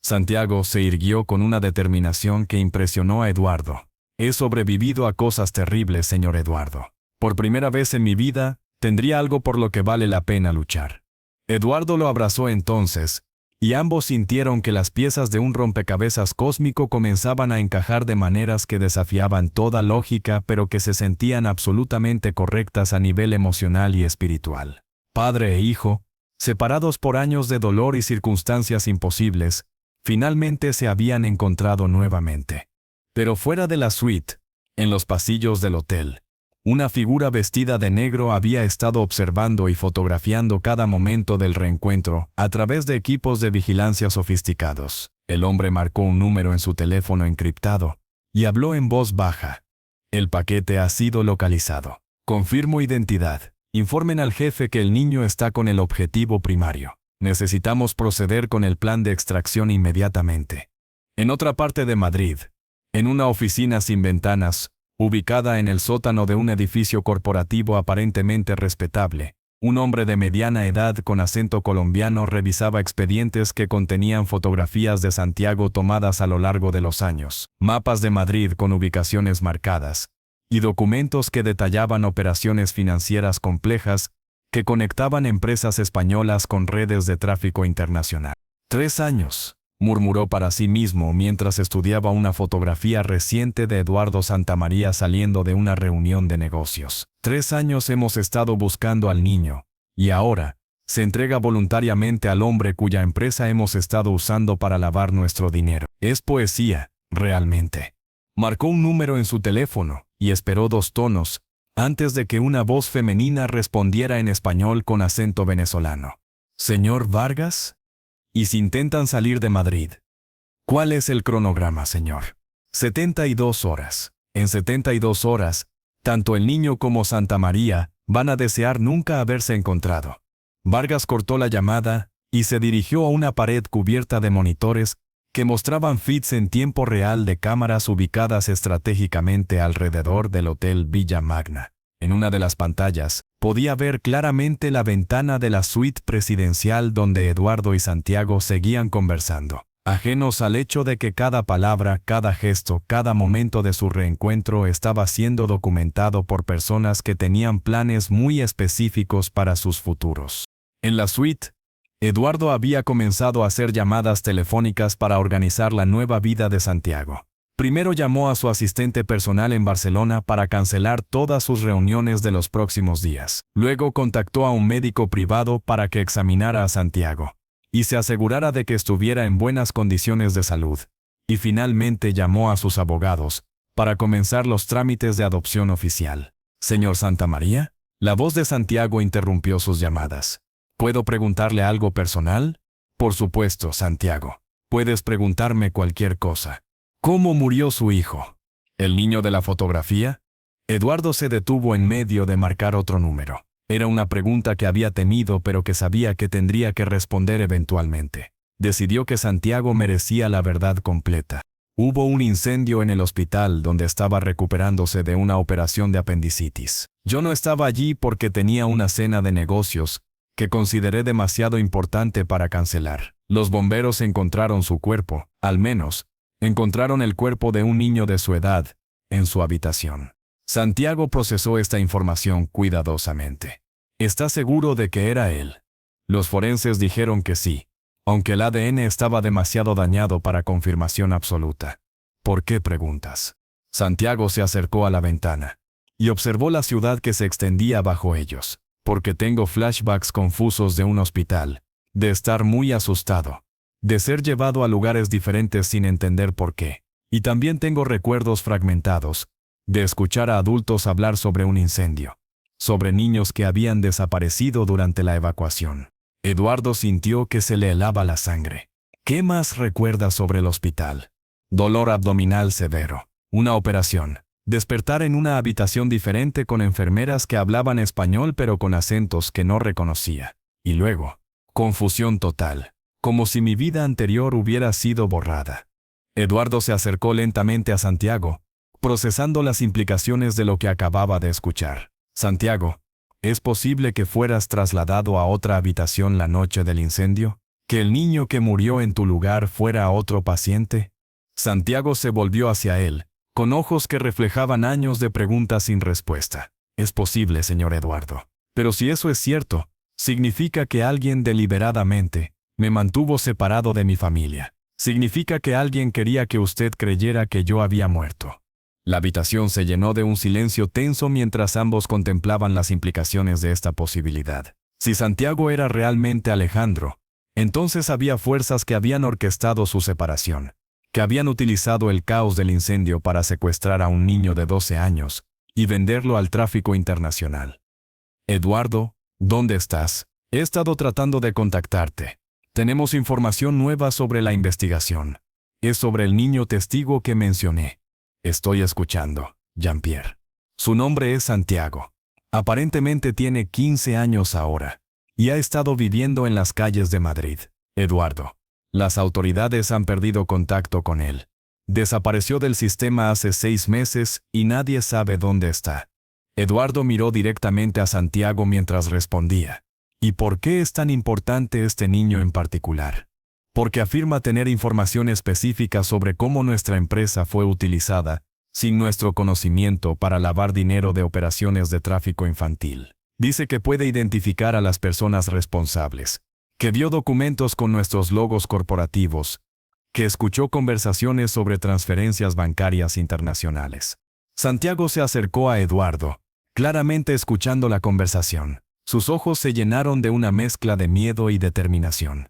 Santiago se irguió con una determinación que impresionó a Eduardo. «He sobrevivido a cosas terribles, señor Eduardo. Por primera vez en mi vida, tendría algo por lo que vale la pena luchar». Eduardo lo abrazó entonces, y ambos sintieron que las piezas de un rompecabezas cósmico comenzaban a encajar de maneras que desafiaban toda lógica, pero que se sentían absolutamente correctas a nivel emocional y espiritual. Padre e hijo, separados por años de dolor y circunstancias imposibles, finalmente se habían encontrado nuevamente. Pero fuera de la suite, en los pasillos del hotel, una figura vestida de negro había estado observando y fotografiando cada momento del reencuentro a través de equipos de vigilancia sofisticados. El hombre marcó un número en su teléfono encriptado y habló en voz baja. «El paquete ha sido localizado. Confirmo identidad. Informen al jefe que el niño está con el objetivo primario. Necesitamos proceder con el plan de extracción inmediatamente». En otra parte de Madrid, En una oficina sin ventanas, ubicada en el sótano de un edificio corporativo aparentemente respetable, un hombre de mediana edad con acento colombiano revisaba expedientes que contenían fotografías de Santiago tomadas a lo largo de los años, mapas de Madrid con ubicaciones marcadas, y documentos que detallaban operaciones financieras complejas que conectaban empresas españolas con redes de tráfico internacional. 3 años, murmuró para sí mismo mientras estudiaba una fotografía reciente de Eduardo Santamaría saliendo de una reunión de negocios. 3 años hemos estado buscando al niño, y ahora, se entrega voluntariamente al hombre cuya empresa hemos estado usando para lavar nuestro dinero. Es poesía, realmente. Marcó un número en su teléfono, y esperó 2 tonos, antes de que una voz femenina respondiera en español con acento venezolano. ¿Señor Vargas? Y si intentan salir de Madrid. ¿Cuál es el cronograma, señor? 72 horas. En 72 horas, tanto el niño como Santamaría van a desear nunca haberse encontrado. Vargas cortó la llamada y se dirigió a una pared cubierta de monitores que mostraban feeds en tiempo real de cámaras ubicadas estratégicamente alrededor del Hotel Villa Magna. En una de las pantallas, podía ver claramente la ventana de la suite presidencial donde Eduardo y Santiago seguían conversando, ajenos al hecho de que cada palabra, cada gesto, cada momento de su reencuentro estaba siendo documentado por personas que tenían planes muy específicos para sus futuros. En la suite, Eduardo había comenzado a hacer llamadas telefónicas para organizar la nueva vida de Santiago. Primero llamó a su asistente personal en Barcelona para cancelar todas sus reuniones de los próximos días. Luego contactó a un médico privado para que examinara a Santiago y se asegurara de que estuviera en buenas condiciones de salud. Y finalmente llamó a sus abogados para comenzar los trámites de adopción oficial. ¿Señor Santamaría? La voz de Santiago interrumpió sus llamadas. ¿Puedo preguntarle algo personal? Por supuesto, Santiago. Puedes preguntarme cualquier cosa. ¿Cómo murió su hijo? ¿El niño de la fotografía? Eduardo se detuvo en medio de marcar otro número. Era una pregunta que había temido pero que sabía que tendría que responder eventualmente. Decidió que Santiago merecía la verdad completa. Hubo un incendio en el hospital donde estaba recuperándose de una operación de apendicitis. Yo no estaba allí porque tenía una cena de negocios que consideré demasiado importante para cancelar. Los bomberos encontraron su cuerpo, al menos, encontraron el cuerpo de un niño de su edad, en su habitación. Santiago procesó esta información cuidadosamente. ¿Está seguro de que era él? Los forenses dijeron que sí, aunque el ADN estaba demasiado dañado para confirmación absoluta. ¿Por qué preguntas? Santiago se acercó a la ventana y observó la ciudad que se extendía bajo ellos. Porque tengo flashbacks confusos de un hospital, de estar muy asustado, de ser llevado a lugares diferentes sin entender por qué. Y también tengo recuerdos fragmentados, de escuchar a adultos hablar sobre un incendio, sobre niños que habían desaparecido durante la evacuación. Eduardo sintió que se le helaba la sangre. ¿Qué más recuerda sobre el hospital? Dolor abdominal severo, una operación. Despertar en una habitación diferente con enfermeras que hablaban español pero con acentos que no reconocía. Y luego, confusión total, como si mi vida anterior hubiera sido borrada. Eduardo se acercó lentamente a Santiago, procesando las implicaciones de lo que acababa de escuchar. Santiago, ¿es posible que fueras trasladado a otra habitación la noche del incendio? ¿Que el niño que murió en tu lugar fuera otro paciente? Santiago se volvió hacia él, con ojos que reflejaban años de preguntas sin respuesta. Es posible, señor Eduardo. Pero si eso es cierto, significa que alguien deliberadamente me mantuvo separado de mi familia. Significa que alguien quería que usted creyera que yo había muerto. La habitación se llenó de un silencio tenso mientras ambos contemplaban las implicaciones de esta posibilidad. Si Santiago era realmente Alejandro, entonces había fuerzas que habían orquestado su separación, que habían utilizado el caos del incendio para secuestrar a un niño de 12 años y venderlo al tráfico internacional. Eduardo, ¿dónde estás? He estado tratando de contactarte. Tenemos información nueva sobre la investigación. Es sobre el niño testigo que mencioné. Estoy escuchando, Jean-Pierre. Su nombre es Santiago. Aparentemente tiene 15 años ahora y ha estado viviendo en las calles de Madrid. Eduardo. Las autoridades han perdido contacto con él. Desapareció del sistema hace 6 meses y nadie sabe dónde está. Eduardo miró directamente a Santiago mientras respondía. ¿Y por qué es tan importante este niño en particular? Porque afirma tener información específica sobre cómo nuestra empresa fue utilizada, sin nuestro conocimiento, para lavar dinero de operaciones de tráfico infantil. Dice que puede identificar a las personas responsables, que vio documentos con nuestros logos corporativos, que escuchó conversaciones sobre transferencias bancarias internacionales. Santiago se acercó a Eduardo, claramente escuchando la conversación. Sus ojos se llenaron de una mezcla de miedo y determinación.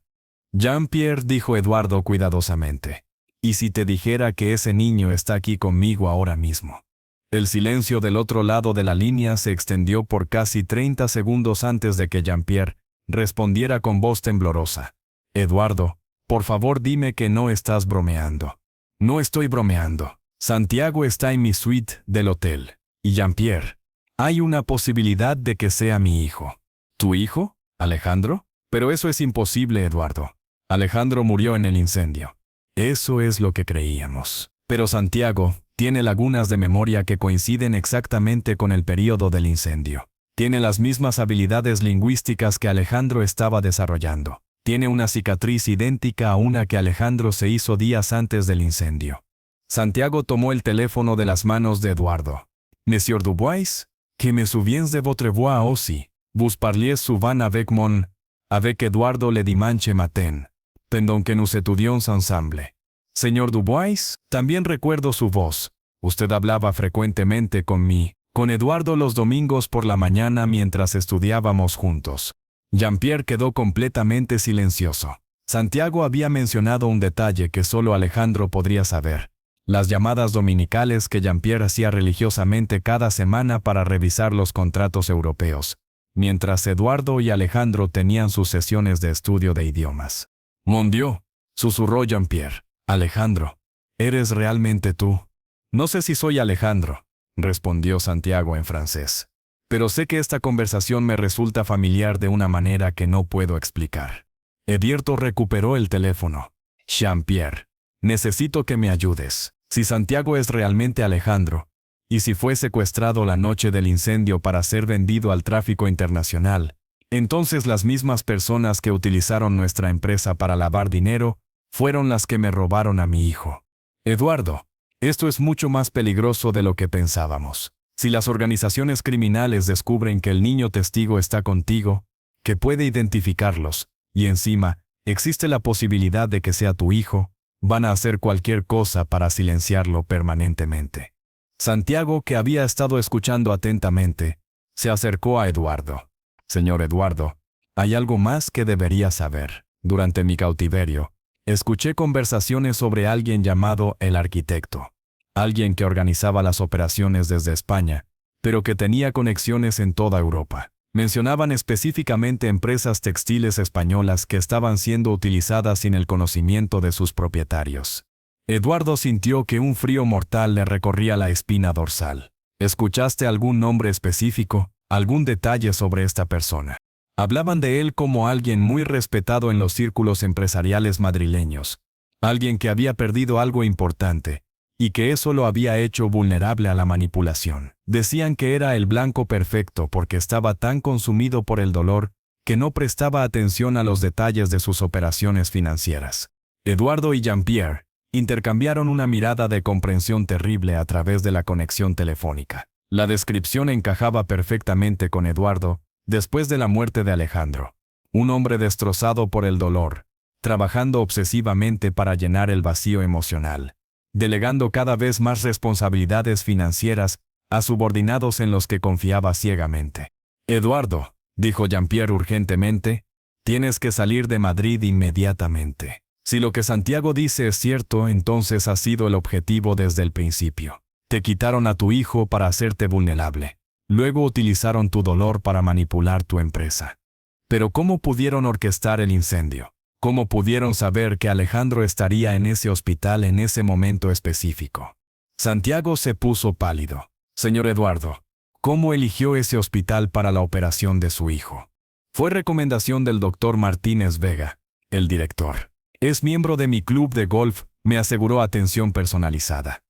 Jean-Pierre, dijo Eduardo cuidadosamente, ¿y si te dijera que ese niño está aquí conmigo ahora mismo? El silencio del otro lado de la línea se extendió por casi 30 segundos antes de que Jean-Pierre respondiera con voz temblorosa. Eduardo, por favor dime que no estás bromeando. No estoy bromeando. Santiago está en mi suite del hotel. Y Jean-Pierre, hay una posibilidad de que sea mi hijo. ¿Tu hijo, Alejandro? Pero eso es imposible, Eduardo. Alejandro murió en el incendio. Eso es lo que creíamos. Pero Santiago tiene lagunas de memoria que coinciden exactamente con el período del incendio. Tiene las mismas habilidades lingüísticas que Alejandro estaba desarrollando. Tiene una cicatriz idéntica a una que Alejandro se hizo días antes del incendio. Santiago tomó el teléfono de las manos de Eduardo. Monsieur Dubois, que me souviens de votre voix aussi. Vous parliez souvent avec Eduardo le dimanche matin, pendant que nous étudions ensemble. Señor Dubois, también recuerdo su voz. Usted hablaba frecuentemente con Eduardo los domingos por la mañana mientras estudiábamos juntos. Jean-Pierre quedó completamente silencioso. Santiago había mencionado un detalle que solo Alejandro podría saber: las llamadas dominicales que Jean-Pierre hacía religiosamente cada semana para revisar los contratos europeos, mientras Eduardo y Alejandro tenían sus sesiones de estudio de idiomas. «Mon Dieu», susurró Jean-Pierre. «Alejandro, ¿eres realmente tú?» «No sé si soy Alejandro», respondió Santiago en francés. «Pero sé que esta conversación me resulta familiar de una manera que no puedo explicar». Edierto recuperó el teléfono. «Jean-Pierre, necesito que me ayudes. Si Santiago es realmente Alejandro, y si fue secuestrado la noche del incendio para ser vendido al tráfico internacional, entonces las mismas personas que utilizaron nuestra empresa para lavar dinero fueron las que me robaron a mi hijo. Eduardo, esto es mucho más peligroso de lo que pensábamos. Si las organizaciones criminales descubren que el niño testigo está contigo, que puede identificarlos, y encima, existe la posibilidad de que sea tu hijo, van a hacer cualquier cosa para silenciarlo permanentemente». Santiago, que había estado escuchando atentamente, se acercó a Eduardo. «Señor Eduardo, hay algo más que debería saber. Durante mi cautiverio, escuché conversaciones sobre alguien llamado el arquitecto. Alguien que organizaba las operaciones desde España, pero que tenía conexiones en toda Europa. Mencionaban específicamente empresas textiles españolas que estaban siendo utilizadas sin el conocimiento de sus propietarios». Eduardo sintió que un frío mortal le recorría la espina dorsal. «¿Escuchaste algún nombre específico, algún detalle sobre esta persona?» Hablaban de él como alguien muy respetado en los círculos empresariales madrileños, alguien que había perdido algo importante, y que eso lo había hecho vulnerable a la manipulación. Decían que era el blanco perfecto porque estaba tan consumido por el dolor que no prestaba atención a los detalles de sus operaciones financieras. Eduardo y Jean-Pierre intercambiaron una mirada de comprensión terrible a través de la conexión telefónica. La descripción encajaba perfectamente con Eduardo después de la muerte de Alejandro. Un hombre destrozado por el dolor, trabajando obsesivamente para llenar el vacío emocional, delegando cada vez más responsabilidades financieras a subordinados en los que confiaba ciegamente. «Eduardo», dijo Jean-Pierre urgentemente, «tienes que salir de Madrid inmediatamente. Si lo que Santiago dice es cierto, entonces ha sido el objetivo desde el principio. Te quitaron a tu hijo para hacerte vulnerable. Luego utilizaron tu dolor para manipular tu empresa. Pero ¿cómo pudieron orquestar el incendio? ¿Cómo pudieron saber que Alejandro estaría en ese hospital en ese momento específico?» Santiago se puso pálido. «Señor Eduardo, ¿cómo eligió ese hospital para la operación de su hijo?» «Fue recomendación del doctor Martínez Vega, el director. Es miembro de mi club de golf, me aseguró atención personalizada.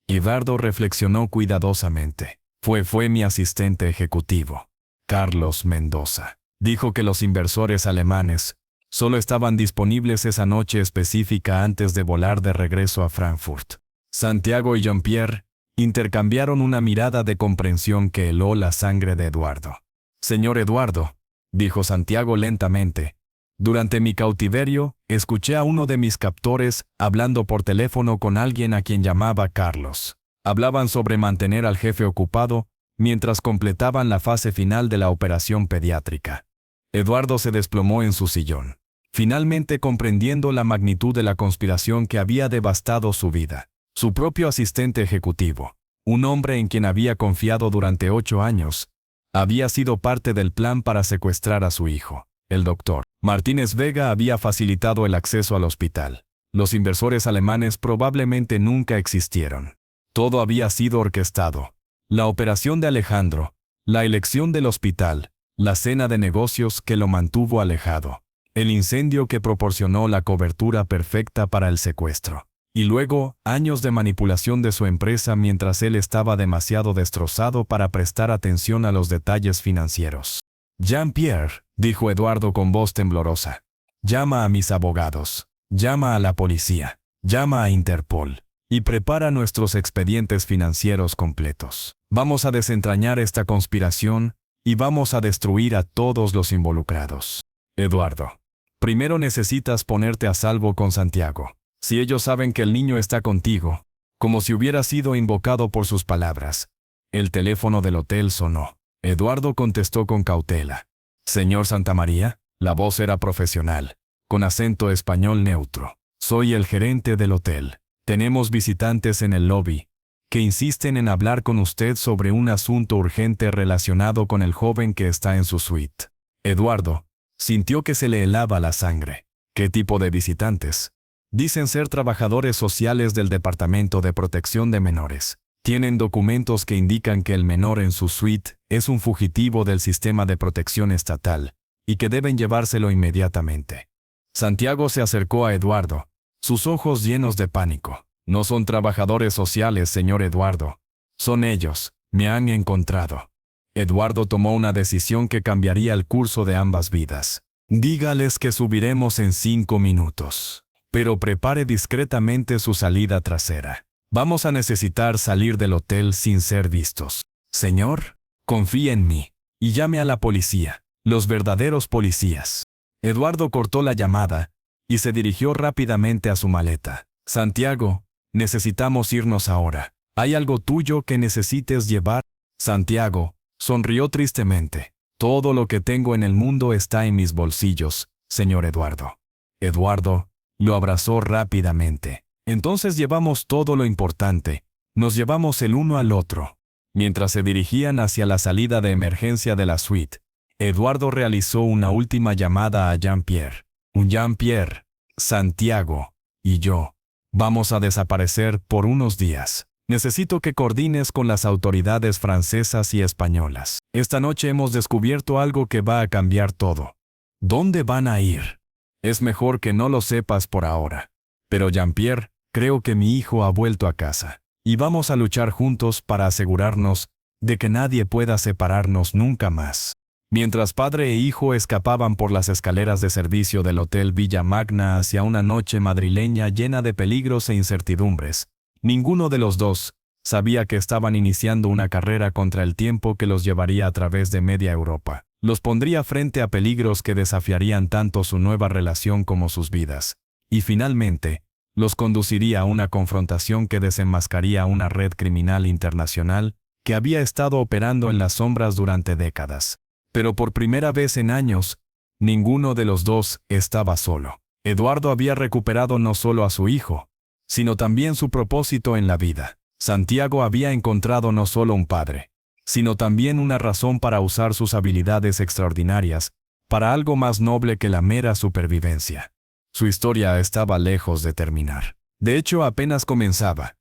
Eduardo reflexionó cuidadosamente. Fue mi asistente ejecutivo, Carlos Mendoza. Dijo que los inversores alemanes solo estaban disponibles esa noche específica antes de volar de regreso a Frankfurt. Santiago y Jean-Pierre intercambiaron una mirada de comprensión que heló la sangre de Eduardo. Señor Eduardo, dijo Santiago lentamente, durante mi cautiverio, escuché a uno de mis captores hablando por teléfono con alguien a quien llamaba Carlos. Hablaban sobre mantener al jefe ocupado mientras completaban la fase final de la operación pediátrica. Eduardo se desplomó en su sillón, finalmente comprendiendo la magnitud de la conspiración que había devastado su vida. Su propio asistente ejecutivo, un hombre en quien había confiado durante 8 años, había sido parte del plan para secuestrar a su hijo. El doctor Martínez Vega había facilitado el acceso al hospital. Los inversores alemanes probablemente nunca existieron. Todo había sido orquestado. La operación de Alejandro, la elección del hospital, la cena de negocios que lo mantuvo alejado, el incendio que proporcionó la cobertura perfecta para el secuestro. Y luego, años de manipulación de su empresa mientras él estaba demasiado destrozado para prestar atención a los detalles financieros. Jean-Pierre, dijo Eduardo con voz temblorosa, llama a mis abogados, llama a la policía, llama a Interpol, y prepara nuestros expedientes financieros completos. Vamos a desentrañar esta conspiración y vamos a destruir a todos los involucrados. Eduardo, primero necesitas ponerte a salvo con Santiago. Si ellos saben que el niño está contigo, como si hubiera sido invocado por sus palabras. El teléfono del hotel sonó. Eduardo contestó con cautela. Señor Santamaría, la voz era profesional, con acento español neutro. Soy el gerente del hotel. Tenemos visitantes en el lobby, que insisten en hablar con usted sobre un asunto urgente relacionado con el joven que está en su suite. Eduardo sintió que se le helaba la sangre. ¿Qué tipo de visitantes? Dicen ser trabajadores sociales del Departamento de Protección de Menores. Tienen documentos que indican que el menor en su suite es un fugitivo del sistema de protección estatal y que deben llevárselo inmediatamente. Santiago se acercó a Eduardo, sus ojos llenos de pánico. No son trabajadores sociales, señor Eduardo. Son ellos. Me han encontrado. Eduardo tomó una decisión que cambiaría el curso de ambas vidas. Dígales que subiremos en 5 minutos. Pero prepare discretamente su salida trasera. Vamos a necesitar salir del hotel sin ser vistos. Señor, confíe en mí y llame a la policía, los verdaderos policías. Eduardo cortó la llamada y se dirigió rápidamente a su maleta. Santiago, necesitamos irnos ahora. ¿Hay algo tuyo que necesites llevar? Santiago sonrió tristemente. Todo lo que tengo en el mundo está en mis bolsillos, señor Eduardo. Eduardo lo abrazó rápidamente. Entonces llevamos todo lo importante. Nos llevamos el uno al otro. Mientras se dirigían hacia la salida de emergencia de la suite, Eduardo realizó una última llamada a Jean-Pierre. Jean-Pierre, Santiago y yo vamos a desaparecer por unos días. Necesito que coordines con las autoridades francesas y españolas. Esta noche hemos descubierto algo que va a cambiar todo. ¿Dónde van a ir? Es mejor que no lo sepas por ahora. Pero Jean-Pierre, creo que mi hijo ha vuelto a casa. Y vamos a luchar juntos para asegurarnos de que nadie pueda separarnos nunca más. Mientras padre e hijo escapaban por las escaleras de servicio del Hotel Villa Magna hacia una noche madrileña llena de peligros e incertidumbres, ninguno de los dos sabía que estaban iniciando una carrera contra el tiempo que los llevaría a través de media Europa. Los pondría frente a peligros que desafiarían tanto su nueva relación como sus vidas. Y finalmente, los conduciría a una confrontación que desenmascaría una red criminal internacional que había estado operando en las sombras durante décadas. Pero por primera vez en años, ninguno de los dos estaba solo. Eduardo había recuperado no solo a su hijo, sino también su propósito en la vida. Santiago había encontrado no solo un padre, sino también una razón para usar sus habilidades extraordinarias para algo más noble que la mera supervivencia. Su historia estaba lejos de terminar. De hecho, apenas comenzaba.